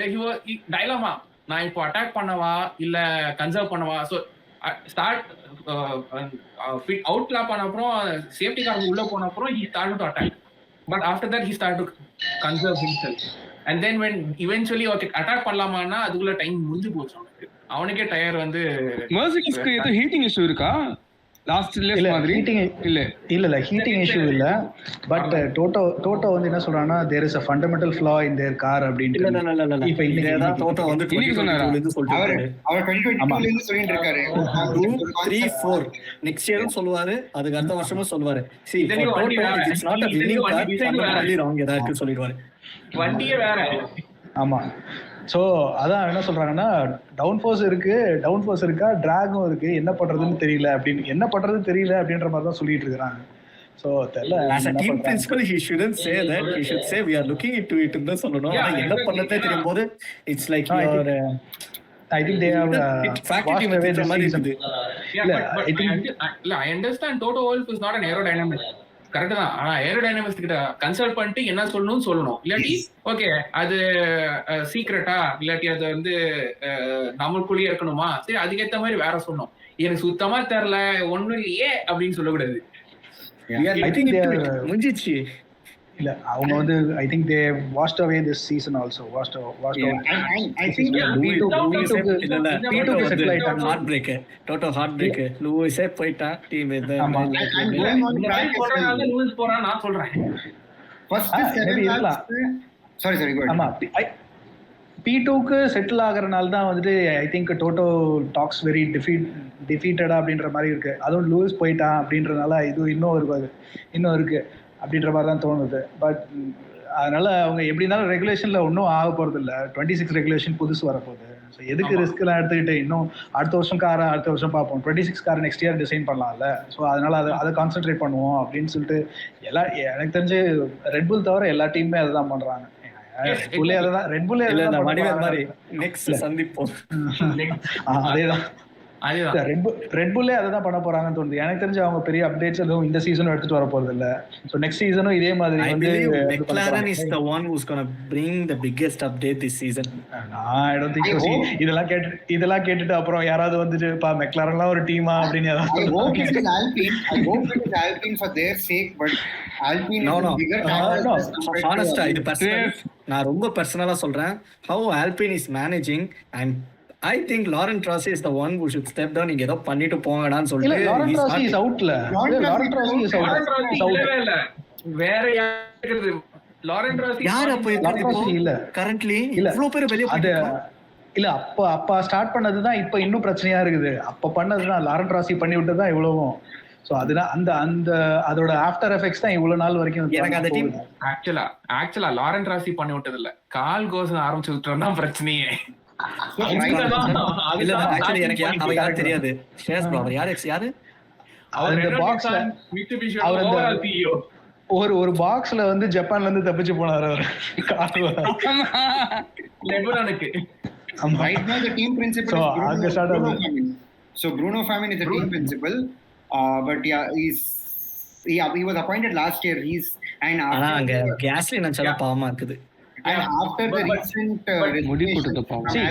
dilemma, நான் இப்போ attack பண்ணவா இல்ல கன்சர்வ் பண்ணவா. ஸோ ஸ்டார்ட் அவுட் லாப் பண்ண அப்புறம் சேஃப்டி கார் உள்ள போன அப்புறம் he started to attack, but after that he started to conserve himself, and then when eventually okay attack பண்ணலாமான்னா அதுக்குள்ள டைம் முடிஞ்சு போச்சு. அவனுக்கே டயர் வந்து மெர்சிடிஸ்க்கு ஏதோ ஹீட்டிங் இஷ்யூ இருக்கா லாஸ்ட் ரேஸ் மாதிரி? இல்ல ஹீட்டிங் இஷ்யூ இல்ல. பட் டோட்டோ வந்து என்ன சொல்றாங்கன்னா there is a fundamental flaw in their car அப்படினு. இப்ப இதேதான் டோட்டோ வந்து 2022 சொல்றாரு. அவர் 2022 ல இருந்து சொல்லிட்டு இருக்காரு. 2 3 4 நெக்ஸ்ட் இயரும் சொல்வாரு, அதுக்கு அடுத்த வருஷமும் சொல்வாரு. see it's not a winning car, fundamentally wrong ஏதாவது சொல்லிடுவாரு. வண்டியே வேற. ஆமா. ஸோ அதான் என்ன சொல்றாங்கன்னா டவுன் ஃபோர்ஸ் இருக்கா, டிராகும் இருக்கு, என்ன பண்றதுன்னு தெரியல அப்படின்ற மாதிரி தான் சொல்லிட்டு இருக்காங்க. ஸோ தெரியல. as a team principal he shouldn't say that, he should say we are looking into it ன்னு சொல்லணும். ஆனா என்ன பண்ணதே தெரியும் போது it's like I think they have faculty with the மாதிரி இருக்குது. I understand Toto Wolff is not an aerodynamist. Correct தான். ஆனா ஏரோடைனமிக்ஸ் கிட்ட கன்சல்ட் பண்ணிட்டு என்ன சொல்லணும். இல்லாட்டி ஓகே அது சீக்ரெட்டா, இல்லாட்டி அது வந்து நம்மளுக்குள்ளேயே இருக்கணுமா, சரி அதுக்கேற்ற மாதிரி வேற சொல்லணும். எனக்கு சுத்தமா தெரியல ஒண்ணும் இல்லையே அப்படின்னு சொல்லக்கூடாது. முடிஞ்சிச்சு இல்ல அவங்க வந்து I think they washed away this season also. washed away. I think P2 settle ஆயிட்டாங்க. Heartbreak Toto heartbreak லூயிஸே போய்ட்டான் டீம் இது. லூயிஸ் போறான் நான் சொல்றேன். first 7 laps sorry go ahead. ஆமா P2க்கு செட்டில் ஆகறனால தான் வந்துட்டு I think டோட்டோ டாக்ஸ் வெரி டிஃபீட்டடா அப்படின்ற மாதிரி இருக்கு. அதுவும் லூயிஸ் போயிட்டான் அப்படின்றனால இது இன்னும் இருக்கு அப்படின்ற மாதிரி தான் தோணுது. பட் அதனால அவங்க எப்படி இருந்தாலும் ரெகுலேஷன்ல ஒன்றும் ஆக போறது இல்லை. 26 ரெகுலேஷன் புதுசு வரப்போகுது. ஸோ எதுக்கு ரிஸ்க் எல்லாம் எடுத்துக்கிட்டு இன்னும் அடுத்த வருஷம் பார்ப்போம். 26 கார் நெக்ஸ்ட் இயர் டிசைன் பண்ணலாம்ல. ஸோ அதனால அதை கான்சென்ட்ரேட் பண்ணுவோம் அப்படின்னு சொல்லிட்டு எனக்கு தெரிஞ்சு ரெட்புல் தவிர எல்லா டீமுமே அதை தான் பண்றாங்க. ரெட்புல்லே அதான் பண்ண போறாங்கன்னு தோணுது. எனக்கு தெரிஞ்சு அவங்க பெரிய அப்டேட்ஸ் எதுவும் இந்த சீசனும் எடுத்துட்டு வர போறது இல்ல. சோ நெக்ஸ்ட் சீசனும் இதே மாதிரி வந்து McLaren is the one who's going to bring the biggest update this season. I don't think so. இதெல்லாம் கேட்டுட்டு அப்புறம் யாராவது வந்துட்டு பா மெக்லாரன்லாம் ஒரு டீமா அப்படின்னு I hope it is Alpine for their sake, but Alpine no bigger honestly இது பர்சனல் நான் ரொம்ப பர்சனலா சொல்றேன். how Alpine is managing, I think Laurent Rossi is the one who should step down. நீங்க ஏதோ பண்ணிட்டு போங்கடான்னு சொல்லிட்டு Laurent Rossi is outல. Laurent Rossi is out. வேற யாரு Laurent Rossi யார் அப்ப இல்ல கரண்ட்லி இவ்ளோ பேர் வெளிய போயிட்டாங்க. இல்ல அப்ப ஸ்டார்ட் பண்ணதுதான் இப்ப இன்னும் பிரச்சனையா இருக்குது. அப்ப பண்ணதுதான் Laurent Rossi பண்ணி விட்டதுதான் இவ்வளவும். ஸோ அதுதான் அந்த அந்த அதோட ஆஃப்டர் எஃபெக்ட்ஸ் தான் இவ்வளவு நாள் வரைக்கும் எனக்கு அந்த டீம் ஆக்சுவலா லாரன் ராசி பண்ணி விட்டது இல்ல, கால் கோஸ் ஆரம்பிச்சு விட்டோம்னா பிரச்சனையே. இல்ல ஆக்சுவலி எனக்கு அவ யாரு தெரியாது. ஷேஸ் ப்ரோ அவர் யாரு அந்த பாக்ஸ்ல ஒரு பாக்ஸ்ல வந்து ஜப்பான்ல இருந்து தப்பிச்சு போனாரு அவர். லெபரானுக்கு Right now the team principal So, is அங்க start Bruno ஆகுது. Flamini. So Bruno Flamini is the team principal, but he was appointed last year. ஆனா அங்க கேஸ்லி நினைச்சா பாவமா இருக்குது. And after the recent முடி போட்டுட்டு போவோம். See,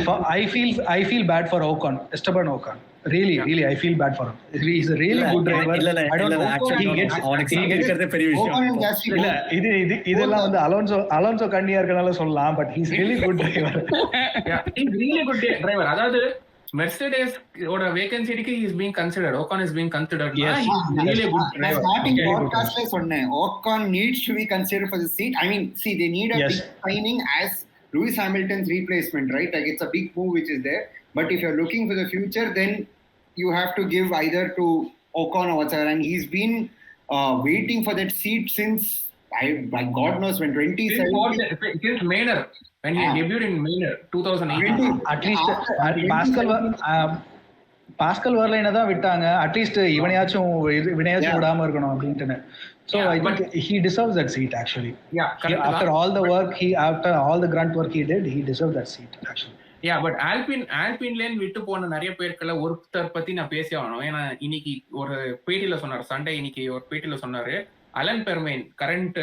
I feel bad for Ocon, Esteban Ocon. Really, I feel bad for him. He's a really good driver. இல்ல I don't know. actually அவனுக்கு சீக்கிரமே பெரிய Ocon and விஷயம். Gasly இல்ல இதெல்லாம் வந்து அலோன்சோ கண்ணியா இருக்கனால சொல்லலாம், but he's really good driver. really good driver. அதாவது Mercedes ஓட வேகன்சிக்கு he is being considered, Ocon is being considered. Yes. Really good நான் driver. starting podcast la சொன்னேன் Ocon needs to be considered for the seat. I mean, see, they need a Yes. big signing as Lewis Hamilton's replacement, right? Like it's a big move which is there. But if you're looking for the future, then you have to give either to Ocon or whatever. And he's been waiting for that seat since by God knows when 2017. Since Manor, when he debuted in Manor 2018. At least pascal வரலைன்னா தான் விட்டாங்க. At least இவனையாச்சும் விடாம இருக்கணும் அப்படின்ட்டு. So I think he deserves that seat actually. Yeah, correct. After all the work after all the grunt work he did, he deserved that seat actually. But ஆல்பின்லேன் விட்டு போன நிறைய பேருக்குள்ள ஒருத்தர் பத்தி நான் பேசி ஆகணும். ஏன்னா இன்னைக்கு ஒரு பேட்டியில சொன்னாரு, சண்டே இன்னைக்கு ஒரு பேட்டியில சொன்னாரு, அலன் பெர்மைன் கரண்ட்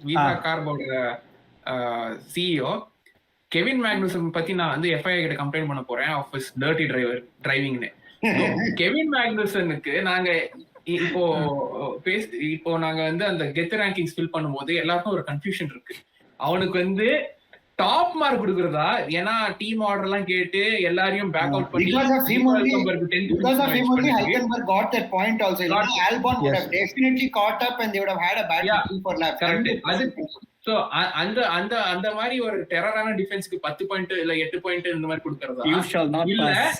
விசா கார்போட சிஇஓ கெவின் மேக்னுசன் பத்தி நான் வந்து எஃப்ஐஐ கிட்ட கம்ப்ளைண்ட் பண்ண போறேன் ஆஃப் ஹிஸ் டர்ட்டி டிரைவிங்னு. கெவின் மேக்னுசனுக்கு நாங்க இப்போ நாங்க வந்து அந்த கெத் ரேங்கிங்ஸ் ஃபில் பண்ணும்போது எல்லாருக்கும் ஒரு கன்ஃபியூஷன் இருக்கு. அவனுக்கு வந்து டாப் மார்க் கொடுக்கறதா, ஏன்னா டீம் ஆர்டர் எல்லாம் கேட்டு எல்லாரையும் பேக் அவுட் பண்ணி Because of him only Hülkenberg got that point also. Albon would have definitely caught up and they would have had a bad for lap. So அந்த மாதிரி ஒரு டெரரான டிஃபென்ஸ்க்கு 10 point இல்ல 8 பாயிண்ட் இந்த மாதிரி கொடுக்கறதா, You shall not இல்ல pass.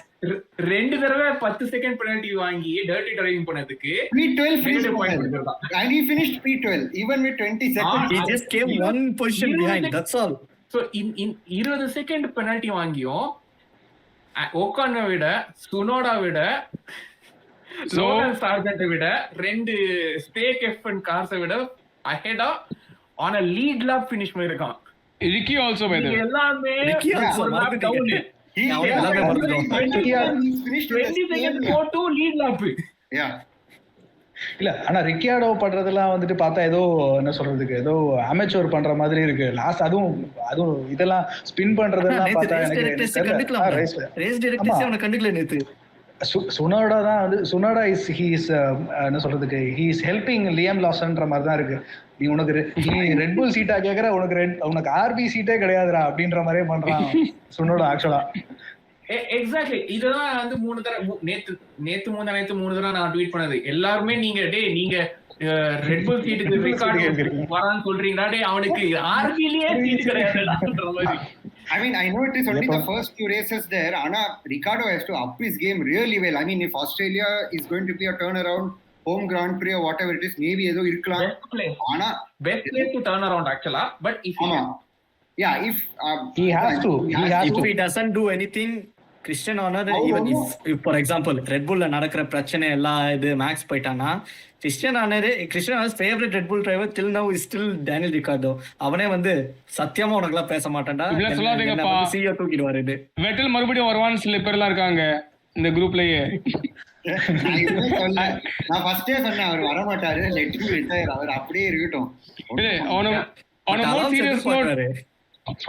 2 தடவை 10 second penalty வாங்கி டர்ட்டி டிரைவிங் பண்ணதுக்கு P12 finished பாயிண்ட் well. கொடுக்கறதா. And he finished P12 even with 20 seconds. He just came one position behind, that's all. So 20 second penalty வாங்கியும் ஓகானை விட, சுனோடா விட, லோரன்ஸ் சார்ஜென்ட்டை விட, 2 stack F1 கார்ஸை விட அஹெடா on a lead lap finish பண்ணிருக்கான். Ricky also by the way. எல்லாமே Ricky also ஒரு lap down. He Yeah, எல்லாமே மறந்துட்டோம். 20 finished with 20 the seconds same go to lead lap. Yeah. இல்ல ஆனா ரிக்கியாடோ பண்றதெல்லாம் வந்துட்டு பார்த்தா ஏதோ என்ன சொல்றதுக்கு ஏதோ அமெச்சூர் பண்ற மாதிரி இருக்கு. லாஸ்ட் அதுவும் இதெல்லாம் ஸ்பின் பண்றதெல்லாம் பார்த்தா ரேஸ் டைரக்டர்ஸ் அவனை கண்டுக்கல நேத்து. சுனோடா தான் வந்து சுனோடா ஹீஸ் என்ன சொல்றதுக்கு ஹீஸ் ஹெல்பிங் லியம் லாசன்ற மாதிரி தான் இருக்கு. நீ ரெட் புல் சீட்டா கேக்குற, உனக்கு ஆர்பி சீட்டே கிடையாதுடா அப்படின்ற மாதிரியே பண்றான் சுனோடா ஆக்சுவலா. எக்ஸாக்ட்லி இதுதான் வந்து 3 தடவை மூணு தடவை நான் ட்வீட் பண்ணது. எல்லாருமே நீங்க ரெட் புல் சீட்டுக்கு ரெக்கார்ட் வரான்னு சொல்றீங்களா? அவனுக்கு ஆர்பிலேயே சீட் கிடையாதுன்ற மாதிரி. I mean, I know it is only the first 2 races there. Anna, Ricardo has to up his game really well. I mean, if Australia is going to be a turnaround home Grand Prix or whatever it is, maybe edo irkalam. Anna, best place to turn around actually, but if if he has to if he doesn't do anything, Christian Horner, even if for example Red Bull நடக்கிற பிரச்சனை எல்லாம் இது Max போயிட்டானா, Christian Horner's favourite Red Bull driver till now is still Daniel Ricciardo. அவனே வந்து சத்தியமா உனக்குலாம் பேச மாட்டான்டா, இப்படி சொல்லாதீங்கப்பா, CEO தூக்கிடுவாரு. இது வெட்டல் மறுபடியும் வருவான்னு சில பேர்லாம் இருக்காங்க இந்த குரூப்லயே. நான் ஃபர்ஸ்டே சொன்னேன் அவர் வர மாட்டாரு, லெட் ஹிம் ரிட்டையர், அவர் அப்படியே இருக்கட்டும்.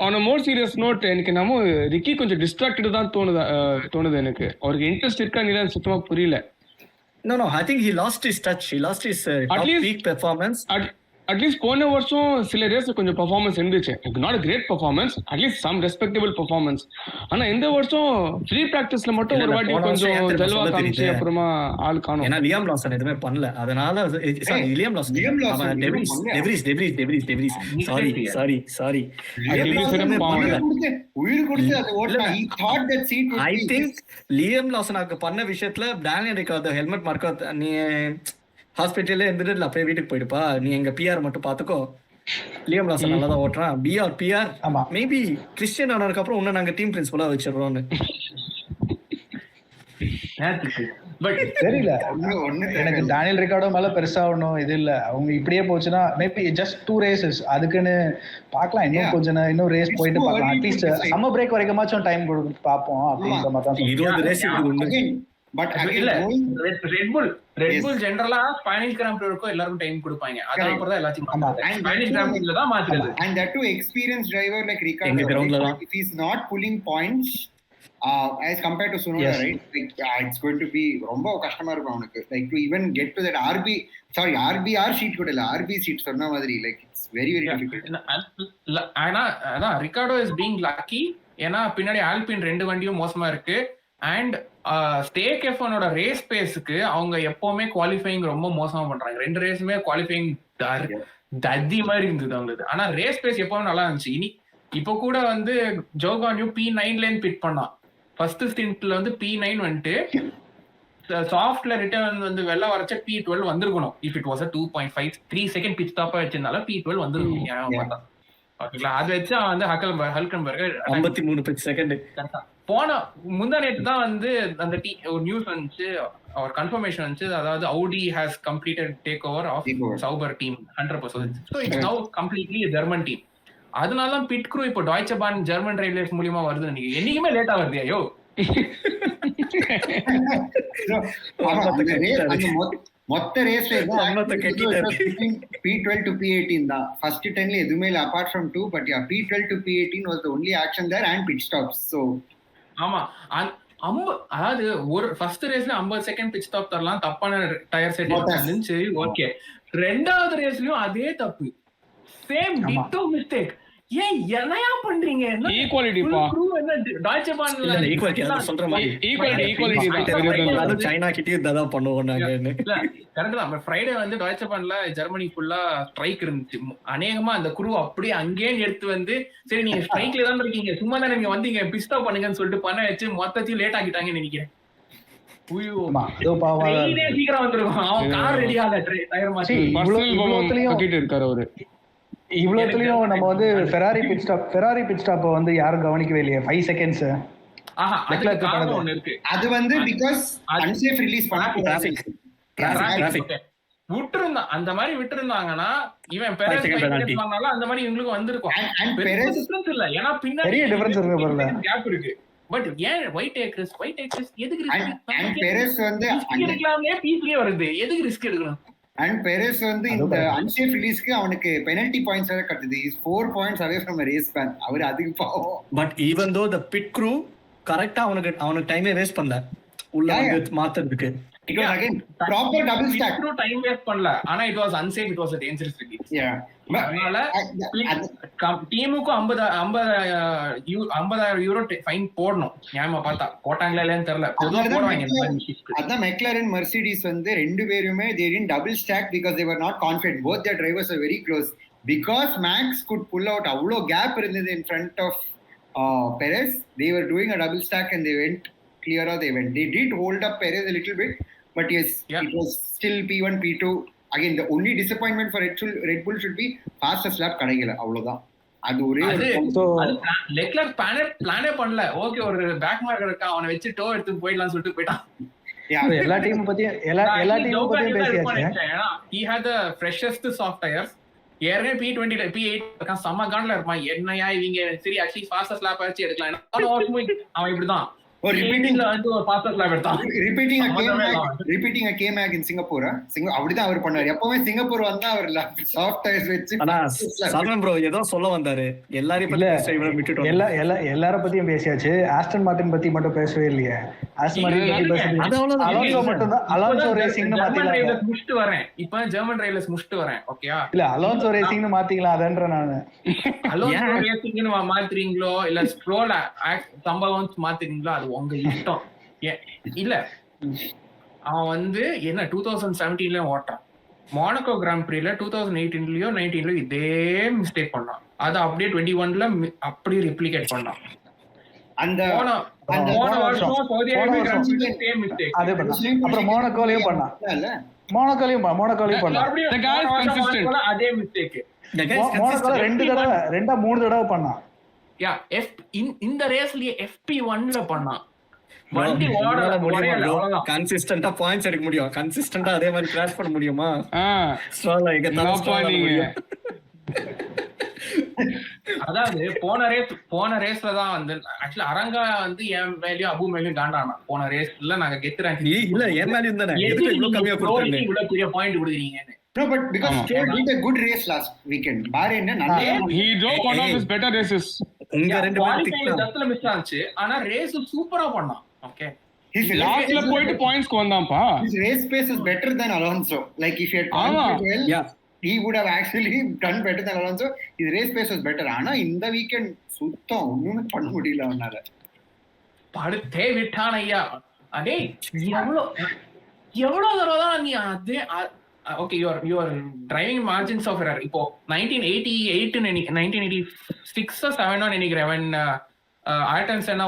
On a more serious note, எனக்கு நம்ம ரிக்கி கொஞ்சம் டிஸ்ட்ராக்டட் தான் தோணுது எனக்கு. அவருக்கு இன்ட்ரெஸ்ட் இருக்கா இல்லையா சுத்தமா புரியல. No, I think he lost his touch. He lost his top peak performance. At least போன வருஷம் சில ரேஸ் கொஞ்சம் பெர்ஃபார்மன்ஸ் இருந்துச்சு. Not great performance, at least some respectable performance. ஆனா இந்த வருஷம் ஃப்ரீ பிராக்டிஸ்ல மட்டும் ஒரு வாட்டி கொஞ்சம் ஜல்வா காமிச்சு அப்புறமா ஆள் காணோம். ஏன்னா லியாம் லாசன் எதுவுமே பண்ணல, அதனால லியாம் லாசன் சாரி உயிர் கொடுத்து அது ஓட்டல. He thought that seat would I think Liam லாசனுக்கு பண்ண விஷயத்துல டேனியல் ரிக்கார்டோ ஹெல்மெட் மார்க்கோ நீ ஹாஸ்பிட்டல்ல இருந்துட்டு இல்ல அப்படியே வீட்டுக்கு போயிடுப்பா, நீ எங்க பிஆர் மட்டும் பாத்துக்கோ, லியம் லாசன் நல்லா தான் ஓட்டுறான், பிஆர் ஆமா. மேபி கிறிஸ்டியன் ஆனதுக்கு அப்புறம் இன்னும் நாங்க டீம் பிரின்சிபலா வச்சிடுறோம்னு. பட் தெரியல, ஒண்ணு எனக்கு டேனியல் ரிகார்டோ மேல பெருசா ஒன்றும் இது இல்ல. அவங்க இப்படியே போச்சுன்னா மேபி ஜஸ்ட் 2 races அதுக்குன்னு பார்க்கலாம். இன்னும் கொஞ்சம் இன்னும் ரேஸ் போயிட்டு பார்க்கலாம். அட்லீஸ்ட் சம்மர் பிரேக் வரைக்குமாச்சும் டைம் கொடுத்து பார்ப்போம் அப்படின்ற மாதிரி தான். 20 ரேஸ் இருக்கு. பட் இல்ல ரெட் புல் ஜெனரலா ஸ்பானிஷ் கிராண்ட் பிரிக்கும் எல்லாருக்கும் டைம் கொடுப்பாங்க. அதான் அப்புறம் தான் எல்லாத்தையும் ஸ்பானிஷ் கிராண்ட் பிரில தான் மாத்துறது. and that too experienced driver like எங்க Ricardo, groundல தான். if he's not pulling points as compared to Tsunoda, Yes. right, like, it's going to be ரொம்ப கஷ்டமா இருக்கும் அவனுக்கு, like to even get to that RBR sheet கூட இல்ல, RB sheet சொன்ன மாதிரி, like it's very difficult. ஆனா அதான் ரிகார்டோ இஸ் பீயிங் லக்கி. ஏன்னா பின்னாடி ஆல்பின் 2 வண்டியும் மோசமா இருக்கு. அண்ட் ஸ்டேக் எஃப்ஒனோட ரேஸ் பேஸுக்கு அவங்க எப்பவுமே குவாலிஃபைங் ரொம்ப மோசமா பண்றாங்க. 2 ரேஸுமே குவாலிஃபைங் தத்தி மாதிரி இருந்தது அவங்களுக்கு. ஆனா ரேஸ் பேஸ் எப்பவுமே நல்லா இருந்துச்சு. இப்போ கூட வந்து ஜோகான்யூ P9ல பிட் பண்ணான். ஃபர்ஸ்ட் ஸ்டின்ட்ல வந்து P9 வந்துட்டு சாஃப்ட்ல ரிட்டர்ன் வந்து வெளில வரச்ச P12 வந்திருக்கணும். If it was 2.53 second pit ஸ்டாப்பா வச்சிருந்தாலும் P12 வந்திருக்கணும். ஓகேங்களா, அது வச்சு அவன் வந்து ஹல்கன்பர்கர் 53 செகண்ட் போன முந்தா நேற்று தான் வந்து அந்த ஒரு நியூஸ் வந்துச்சு, ஒரு கன்ஃபர்மேஷன் வந்துச்சு. அதாவது Audi has completed takeover of Sauber team 100%. So it's now completely a German team. அதனால தான் பிட் க்ரூ இப்போ டாய்ச்சே பான் ஜெர்மன் ரயில்வேஸ் மூலியமா வருது. நீங்க என்னைக்குமே லேட்டா வருது. ஐயோ மொத்த ரேஸ்ல P12 to P18 தான். ஃபர்ஸ்ட் 10ல எதுவுமே இல்ல apart from 2, but yeah, P12 to P18 was the only action there and pit stops. So ஆமா, அதாவது ஒரு ஃபர்ஸ்ட் ரேஸ்ல 50 செகண்ட் பிட் ஸ்டாப் தரலாம், தப்பான டயர் செட் இருந்துச்சு. ஓகே, ரெண்டாவது ரேஸ்லயும் அதே தப்பு, சேம் டிட்டோ மிஸ்டேக். ஏன் என்னையா பண்றீங்க? ஈக்குவாலிட்டி பா, டாய்ச்சே பான்ல ஈக்குவாலிட்டி அத சொல்ற மாதிரி ஈக்குவாலிட்டி அது சைனா கிட்டயே தடா பண்ணுவோம் நாங்க. கரெக்ட் தான். ஃப்ரைடே வந்து டாய்ச்சே பான்ல ஜெர்மனி ஃபுல்லா ஸ்ட்ரைக் இருந்துச்சு. அநேகமா அந்த குரூ அப்படியே அங்கேயே எடுத்து வந்து சரி நீங்க ஸ்ட்ரைக்ல தான் இருக்கீங்க, சும்மா தானே நீங்க வந்தீங்க, பிஸ்டா பண்ணுங்கன்னு சொல்லிட்டு பண்ண வச்சு மொத்தத்தையும் லேட் ஆக்கிட்டாங்கன்னு நினைக்கிறேன். சீக்கிரம் வந்துருக்கும், அவன் கார் ரெடி ஆகல, டயர் மாத்தி கட்டிட்டு இருக்காரு அவரு. இவ்வளவுலயும் நம்ம வந்து ஃபெராரி பிட் ஸ்டாப் வந்து யாரும் கவனிக்கவே இல்லையே. 5 செகண்ட்ஸ் அது வந்து பிகாஸ் அன்சேஃப் ரிலீஸ் பண்ண விட்டுருந்தான். அந்த மாதிரி விட்டுருந்தாங்கன்னா இவன் பெரேஸ் அந்த மாதிரி இவங்களுக்கு வந்திருக்கும். இல்ல ஏன்னா பின்னாடி கேப் இருக்கு. பட் ஏன் ஒயிட் ஏக்ரஸ் எதுக்கு பெரேஸ் வந்து எடுக்கலாம்னே பீஸ்லயே வருது, எதுக்கு ரிஸ்க் எடுக்கணும்? And Perez வந்து இந்த அன்சேஃப் ரிலீஸ்க்கு அவனுக்கு பெனல்டி பாயிண்ட்ஸ் வேற கட்டுது. Is 4 points away from a race ban. அவர் அதுக்கு பாவம். But even though the bit crew கரெக்ட்டா அவனுக்கு டைமே வேஸ்ட் பண்ணல உள்ள வந்து மாத்துறதுக்கு. It was again proper double stack. Crew time waste பண்ணல, ஆனா it was unsafe, it was a dangerous release. Yeah. அதனால டீமுக்கு 50,000 யூரோ ஃபைன் போடணும். ஞாபகம் பார்த்தா போட்டாங்களா இல்லன்னு தெரியல, பொதுவா போடுவாங்க. அதான் மெக்லாரன் மெர்சிடிஸ் வந்து ரெண்டு பேருமே they didn't double stack because they were not confident. Both their drivers are very close because Max could pull out அவ்ளோ கேப் இருந்தது in front of Perez. They were doing a double stack and they went clear of the event. They did hold up Perez a little bit, but yes, it was still P1 P2. Again, the only disappointment for Red Bull should be fastest lap கிடைக்கல, அவ்வளவுதான். அது ஒரே Leclerc பிளானே பண்ணல. Okay, ஒரு back marker இருக்கா, அவனை வச்சு டோ எடுத்து போயிடலாம் சொல்லிட்டு போயிட்டான். எல்லா டீம் பத்தியும் பேசியாச்சு. ஏன்னா he had the freshest soft tires. ஏற்கனவே P20 P8 செம்ம காண்ட்ல இருப்பான். என்னையா இவங்க சரி அட்லீஸ்ட் ஃபாஸ்டஸ்ட் லாப் ஆச்சு எடுக்கலாம். அவன் இப்படிதான் repeating a K-Mag in Singapore. அப்படிதான் அவர் பண்ணாரு. எப்பவுமே சிங்கப்பூர் வந்தா அவர் சாஃப்ட் டயர்ஸ் வச்சு. ஆனா சல்மான் ப்ரோ ஏதோ சொல்ல வந்தாரு, எல்லாரையும் பத்தி எல்லார பத்தியும் பேசியாச்சு. ஆஸ்டன் மார்டின் பத்தி மட்டும் பேசவே இல்லையே. ஆஸ்டன் மார்டின் பத்தி பேசுறது அலோன்சோ மட்டும் தான். அலோன்சோ ரேசிங்னு மாத்திக்கலாம். முடிச்சிட்டு வரேன், இப்போ ஜெர்மன் ரயில்வேஸ் முடிச்சிட்டு வரேன். ஓகேயா, இல்ல அலோன்சோ ரேசிங்னு மாத்திக்கலாம் அதன்ற நானு. அலோன்சோ ரேசிங்னு மாத்துறீங்களோ இல்ல ஸ்ட்ரோல் சம்பவம் மாத்துறீங்களோ அது உங்க இஷ்டம். இல்ல அவன் வந்து என்ன 2017 ஓட்டான், மோனாக்கோ கிராண்ட் பிரில 2018 19 இதே மிஸ்டேக் பண்ணான். அது அப்படியே 21 அப்படியே ரெப்ளிகேட் பண்ணான். அந்த போன வருஷம் சவுதி அரேபியா கிராண்ட் பிரில சேம் மிஸ்டேக். அதே பண்ணான். அப்புறம் மோனாக்கோலயும் பண்ணான். மோனோகாலையும் பண்ணலாம். மறுபடியும் The guy is போன வருஷம் consistent. மோனோகால அதே மிஸ்டேக். மோனோகால 3 தடவை பண்ணான். யா இந்த ரேஸ்லயே FP1ல பண்ணான். வண்டி ஓடல அவ்வளவுதான். கன்சிஸ்டன்ட்டா பாயிண்ட்ஸ் எடுக்க முடியும், கன்சிஸ்டன்ட்டா அதே மாதிரி கிராஷ் பண்ண முடியுமா? ஸ்ட்ரால எங்க என்னப்பா நீங்க? அதாவது போன ரேஸ்ல தான் வந்து ஆக்சுவலி அரங்கா வந்து என் மேலயும் அபு மேலயும் காண்டானா. போன ரேஸ்ல நாங்க கெத்துறாங்க இல்ல என் மேலயும் தானே, எதுக்கு இவ்வளவு கம்மியா கொடுத்தீங்க? இவ்வளவு பெரிய point கொடுக்குறீங்கன்னு. No, but because Stroll did a good race last weekend. Bahrain He drove one of his better races. உங்க ரெண்டு பேரும் திக்லாம். ஜஸ்ட்ல மிஸ் ஆச்சு, ஆனா ரேஸ் சூப்பரா பண்ணான். ஓகே, லாஸ்ட்ல போயிட்டு பாயிண்ட்ஸ்க்கு வந்தான்ப்பா. his race pace is better than Alonso. Like if he had conquered well, Yeah. he would have actually done better than Alonso. His race pace was better. ஆனா இந்த வீக்கெண்ட் சுத்தம் ஒண்ணுமே பண்ண முடியல அவனால. படுத்தே விட்டான் ஐயா. அடே எவ்வளவு தடவை தான் நீ அது okay your driving margins of error. இப்போ 1988 1986 7 நினைக்கிறேன் ஆயர்டன் சென்னா.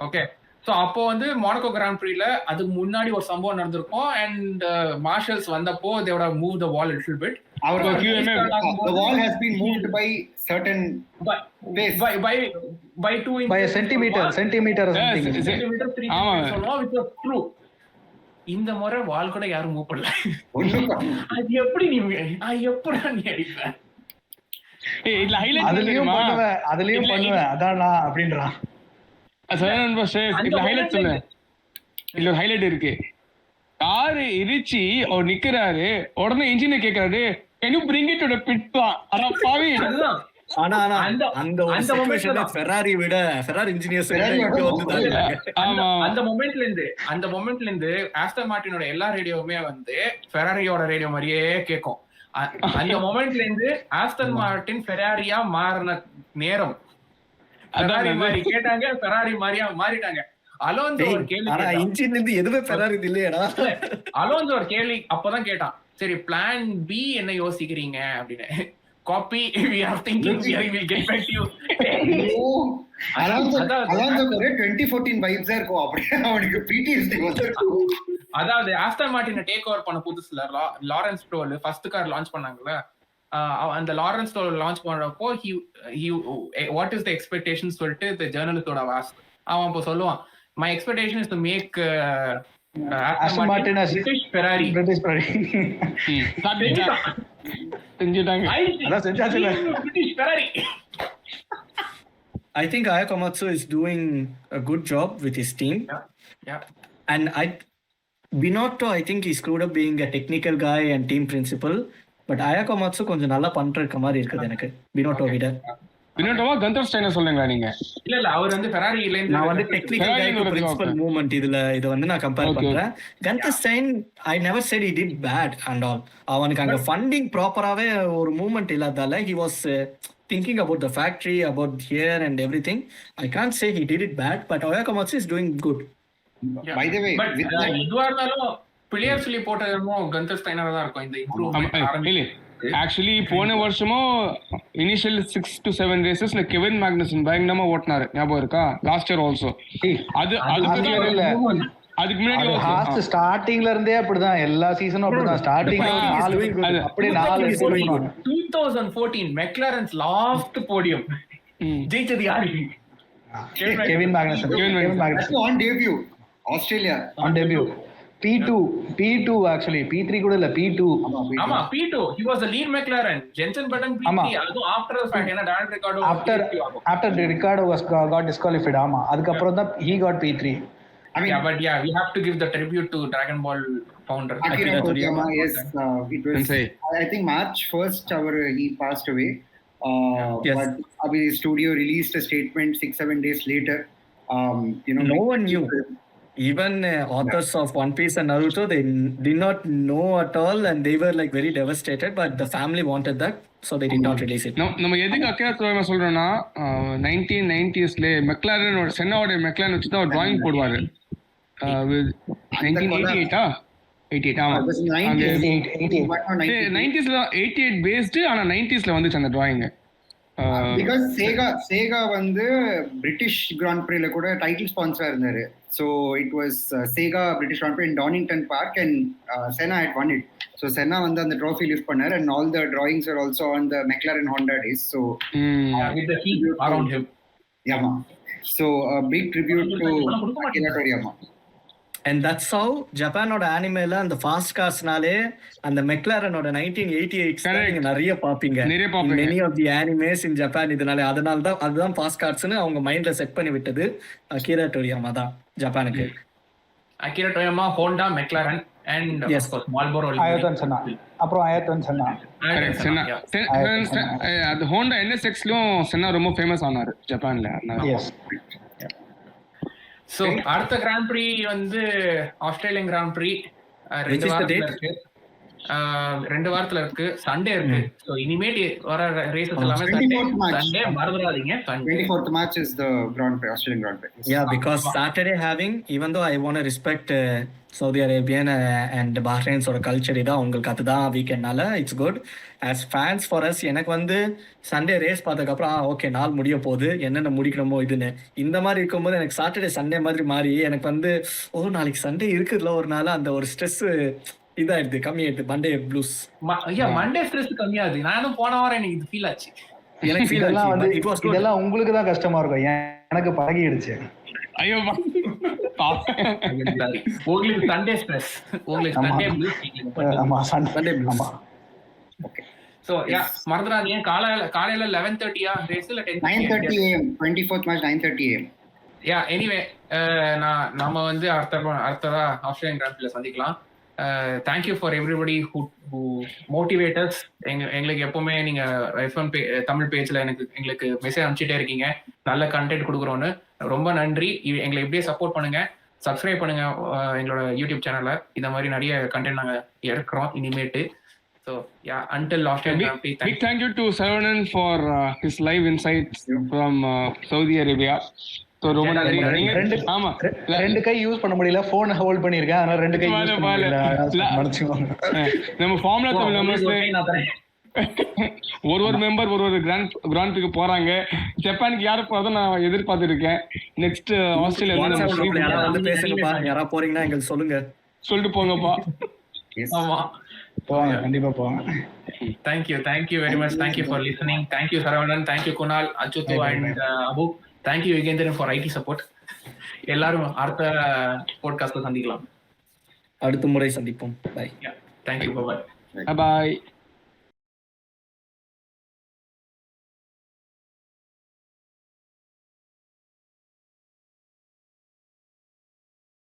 ஓகே, சோ அப்போ வந்து மோனாகோ கிராண்ட் ப்ரீல அதுக்கு முன்னாடி ஒரு சம்பவம் நடந்திருக்கும். அண்ட் மார்ஷல்ஸ் வந்தப்போ they would have moved the wall a little bit. The wall has been moved by certain pace. by 2 inches, by a centimeter or something. centimeter 3 சொல்லுவோம், which was true. இந்த முறை வால் கூட யாரும் மூவ் பண்ணல. அது எப்படி நீ அடிப்ப? ஏய் இதுல ஹைலைட் அதுலயும் பண்ணுவேன் அதானா அப்படின்றான். இதுல ஹைலைட் சொல்லு. இதுல ஒரு ஹைலைட் இருக்கு. காரு இடிச்சி அவர் நிக்கிறாரு, உடனே இன்ஜினை கேக்குறாரு, can you bring it to the pit? அட பாவி. ஆனா அந்த சிச்சுவேஷன்ல ஃபெராரி இன்ஜினியர்ஸ் அந்த மொமெண்ட்ல இருந்து ஆஸ்டன் மார்டினோட எல்லா ரேடியோவுமே வந்து ஃபெராரியோட ரேடியோ மாதிரியே கேட்கும். அந்த மொமெண்ட்ல இருந்து ஆஸ்டன் மார்டின் ஃபெராரியா மாறின நேரம் ஃபெராரி மாதிரி கேட்டாங்க, ஃபெராரி மாதிரியா மாறிட்டாங்க. அலோன்சோ ஒரு கேள்வி, இன்ஜின்ல இருந்து எதுவே ஃபெராரி இல்லையடா. அலோன்சோ ஒரு கேள்வி அப்பதான் கேட்டான், சரி பிளான் பி என்ன யோசிக்கிறீங்க அப்படின்னு. Copy, we are thinking, we will get back to you. Alonso 2014 vibes இருக்கும். அப்படியே அவனுக்கு PTSD வந்திருக்கும். அதாவது ஆஸ்டன் மார்டினை டேக் ஓவர் பண்ண புதுசுல Lawrence Stroll first car launch பண்ணாங்கல்ல, அந்த லாரன்ஸ் ஸ்ட்ரோல் லான்ச் பண்றப்போ வாட் இஸ் தி எக்ஸ்பெக்டேஷன் சொல்லிட்டு the journalistோட வாஸ்க் அவன் அப்போ சொல்லுவான், my expectation is to make Aston Martin as British Ferrari. செஞ்சுட்டாங்க. British Ferrari. I think Ayako Komatsu is doing a good job with his team. Yeah. And Binotto, I think he screwed up being a technical guy and team principal. But Ayako Komatsu கொஞ்சம் நல்லா பண்ற மாதிரி இருக்குது எனக்கு Binotto விட. பின்னோட்டவா Kandar Steiner சொல்லுங்க நீங்க? இல்ல அவர் வந்து ஃபெராரில இருந்து நான் வந்து technical guy to principal movement இத வந்து நான் கம்பேர் பண்றேன். Gunther Steiner I never said he did bad and all. அவனுக்கு அங்க ஃபண்டிங் ப்ராப்பராவே ஒரு movement இல்லாததால he was thinking about the factory, about here and everything. I can't say he did it bad, but Ayako Komatsu is doing good. By the way, இதுவா இருந்தாலும் players சொல்லி போட்டதுமோ Kandar Steiner தான் இருக்கும் இந்த improvement. Actually போன வருஷமும் initial 6 to 7 ரேசஸ்ல Kevin மேக்னசன் பயங்கரமா ஓட்டினாரு, ஞாபகம் இருக்கா? Last year also. அதுக்கு முன்னாடி ஸ்டார்டிங்ல இருந்தே அப்படிதான், எல்லா சீசனும் அப்படிதான். ஸ்டார்டிங்ல அப்படியே 2014 மெக்லாரன்ஸ் லாஸ்ட் போடியம் ஜெயிச்சது யாரு? Kevin மேக்னசன் on debut Australia on debut. P2 actually P3 கூட இல்ல P2. ஆமா P2 he was the lead McLaren. Jenson Button P3 அது after the fact. ஏனா Dan Ricciardo after Ricardo got disqualified. ஆமா அதுக்கு அப்புறம் தான் he got P3. I mean, but we have to give the tribute to Dragon Ball founder Akira Toriyama. Yes, it was I think March 1st he passed away. Yes. But Abhi studio released a statement 6-7 days later. No one knew. Even authors of One Piece and Naruto, they did not know at all and they were like very devastated, but the family wanted that, so they did not release it. நம்ம எதுக்கு அக்கிரா டோரியாமா சொல்றோம்னா 1990sல McLaren ஒரு சென்னாவோட McLaren வச்சு தான் drawing போடுவாரு. 1988 ஆமா 90sல 88 based, ஆனா 90sல வந்துச்சு அந்த டிராயிங். பிகாஸ் சேகா வந்து பிரிட்டிஷ் கிராண்ட் பிரீல கூட டைட்டில் ஸ்பான்சரா இருந்தாரு. So it was Sega British grand prix in Donington Park and Senna had won it. So Senna வந்து அந்த ட்ராஃபி லிஃப்ட் பண்ணார் and all the drawings are also on the McLaren Honda days. So with the heat around him. யாமா, so big tribute to Akira Toriyama. And that's how ஜப்பானோட அனிமேல அந்த fast கார்ஸ்னாலே அந்த மெக்லாரனோட 1988 நீங்க நிறைய பாப்பீங்க. many of the animes in Japan. அதனால தான் அதுதான் ஃபாஸ்ட் கார்ஸ்னு அவங்க மைண்ட்ல செட் பண்ணி விட்டது அகிரா டோரியாமா தான் ஜப்பானுக்கு. Akira Toriyama, Honda, McLaren and Yes. of course Marlboro. Ayrton Senna. அப்புறம் அயர்டன் சென்னா. அது ஹோண்டா NSX-லயும் சென்னா ரொம்ப ஃபேமஸ் ஆனாரு ஜப்பான்ல. எஸ். So அடுத்த கிராண்ட் ப்ரீ வந்து ஆஸ்திரேலியன் கிராண்ட் ப்ரீ 2 வாரத்துல இருக்கு. 2 வாரத்துல இருக்கு. சண்டே இருக்கு. சோ இனிமேட் வர ரேசஸ் எல்லாமே சண்டே மறந்துடாதீங்க. 24th match is the Grand Prix, Australian Grand Prix. Yeah, because Saturday having, even though I want to respect Saudi Arabian and Bahrain's or culture இதான் உங்களுக்கு அதுதான் வீக்கெண்ட்னால it's good. as fans for us எனக்கு வந்து Sunday race பார்த்ததுக்கப்புறம் okay நாள் முடிய போகுது என்னென்ன முடிக்கணுமோ இதுன்னு இந்த மாதிரி இருக்கும்போது எனக்கு சாட்டர்டே சண்டே மாதிரி மாறி எனக்கு வந்து நாளைக்கு சண்டே இருக்குதுல ஒரு நாள் அந்த ஒரு ஸ்ட்ரெஸ் இதாயிடுது, கம்மியாயிடுது. Monday blues. மண்டே ஸ்ட்ரெஸ் கம்மியாகுது. நானும் போன வாரம் எனக்கு இது ஃபீல் ஆச்சு. எனக்கு ஃபீல் இதெல்லாம் வந்து ஆச்சு. இதெல்லாம் உங்களுக்கு தான் கஷ்டமா இருக்கும், எனக்கு பழகிடுச்சு. ஐயோ உங்களுக்கு சண்டே ஸ்ட்ரெஸ், உங்களுக்கு சண்டே ப்ளூஸ். ஆமா, சண்டே ப்ளூஸ். ஆமா. சோ மறந்துடாதீங்க. காலையில 11:30 ரேஸ் இல்ல 9:30 AM 24th match 9:30 AM. Anyway நாம வந்து அடுத்ததா ஆஸ்திரேலியன் கிராண்ட் ப்ரீல சந்திக்கலாம். Thank you for everybody who motivators. எங்களுக்கு எப்பவுமே நீங்க FM தமிழ் பேஜ்ல எங்களுக்கு மெசேஜ் அனுப்பிச்சிட்டே இருக்கீங்க, நல்ல கண்டென்ட் கொடுக்குறோன்னு. ரொம்ப நன்றி. எங்களை இப்படியே சப்போர்ட் பண்ணுங்க, சப்ஸ்கிரைப் பண்ணுங்க எங்களோட யூடியூப் சேனல்ல. இந்த மாதிரி நிறைய கண்டென்ட் நாங்க எடுக்கிறோம் இனிமேட்டு. So until Australian Grand Prix, big thank you to Saravanan for his live insights from Saudi Arabia. So ரொம்ப நன்றி. ஆமா, 2 கை யூஸ் பண்ண முடியல, போன் ஹோல்ட் பண்ணிருக்கேன், அதனால 2 கை யூஸ் பண்ண முடியல. நம்ம ஃபார்முலா தமிழ் மெம்பர்ஸ் ஒரு மெம்பர் ஒரு கிராண்ட் ப்ரீக்கு போறாங்க. ஜப்பானுக்கு யாரு போறத நான் எதிர்பார்த்து இருக்கேன். நெக்ஸ்ட் ஆஸ்திரேலியா வந்து பேசுங்கப்பா, யாரா போறீங்கன்னா எங்களுக்கு சொல்லுங்க, சொல்லிட்டு போங்கப்பா. ஆமா போவாங்க, கண்டிப்பா போவாங்க. Thank you very much. Thank you for listening. Thank you Saravanan, thank you Kunal, Achyutu and Abu. Thank you Yugendran for IT support. எல்லாரும் அடுத்த பாட்காஸ்ட்ல சந்திக்கலாம். அடுத்த முறை சந்திப்போம். By. Thank you. Bye bye. Bye bye.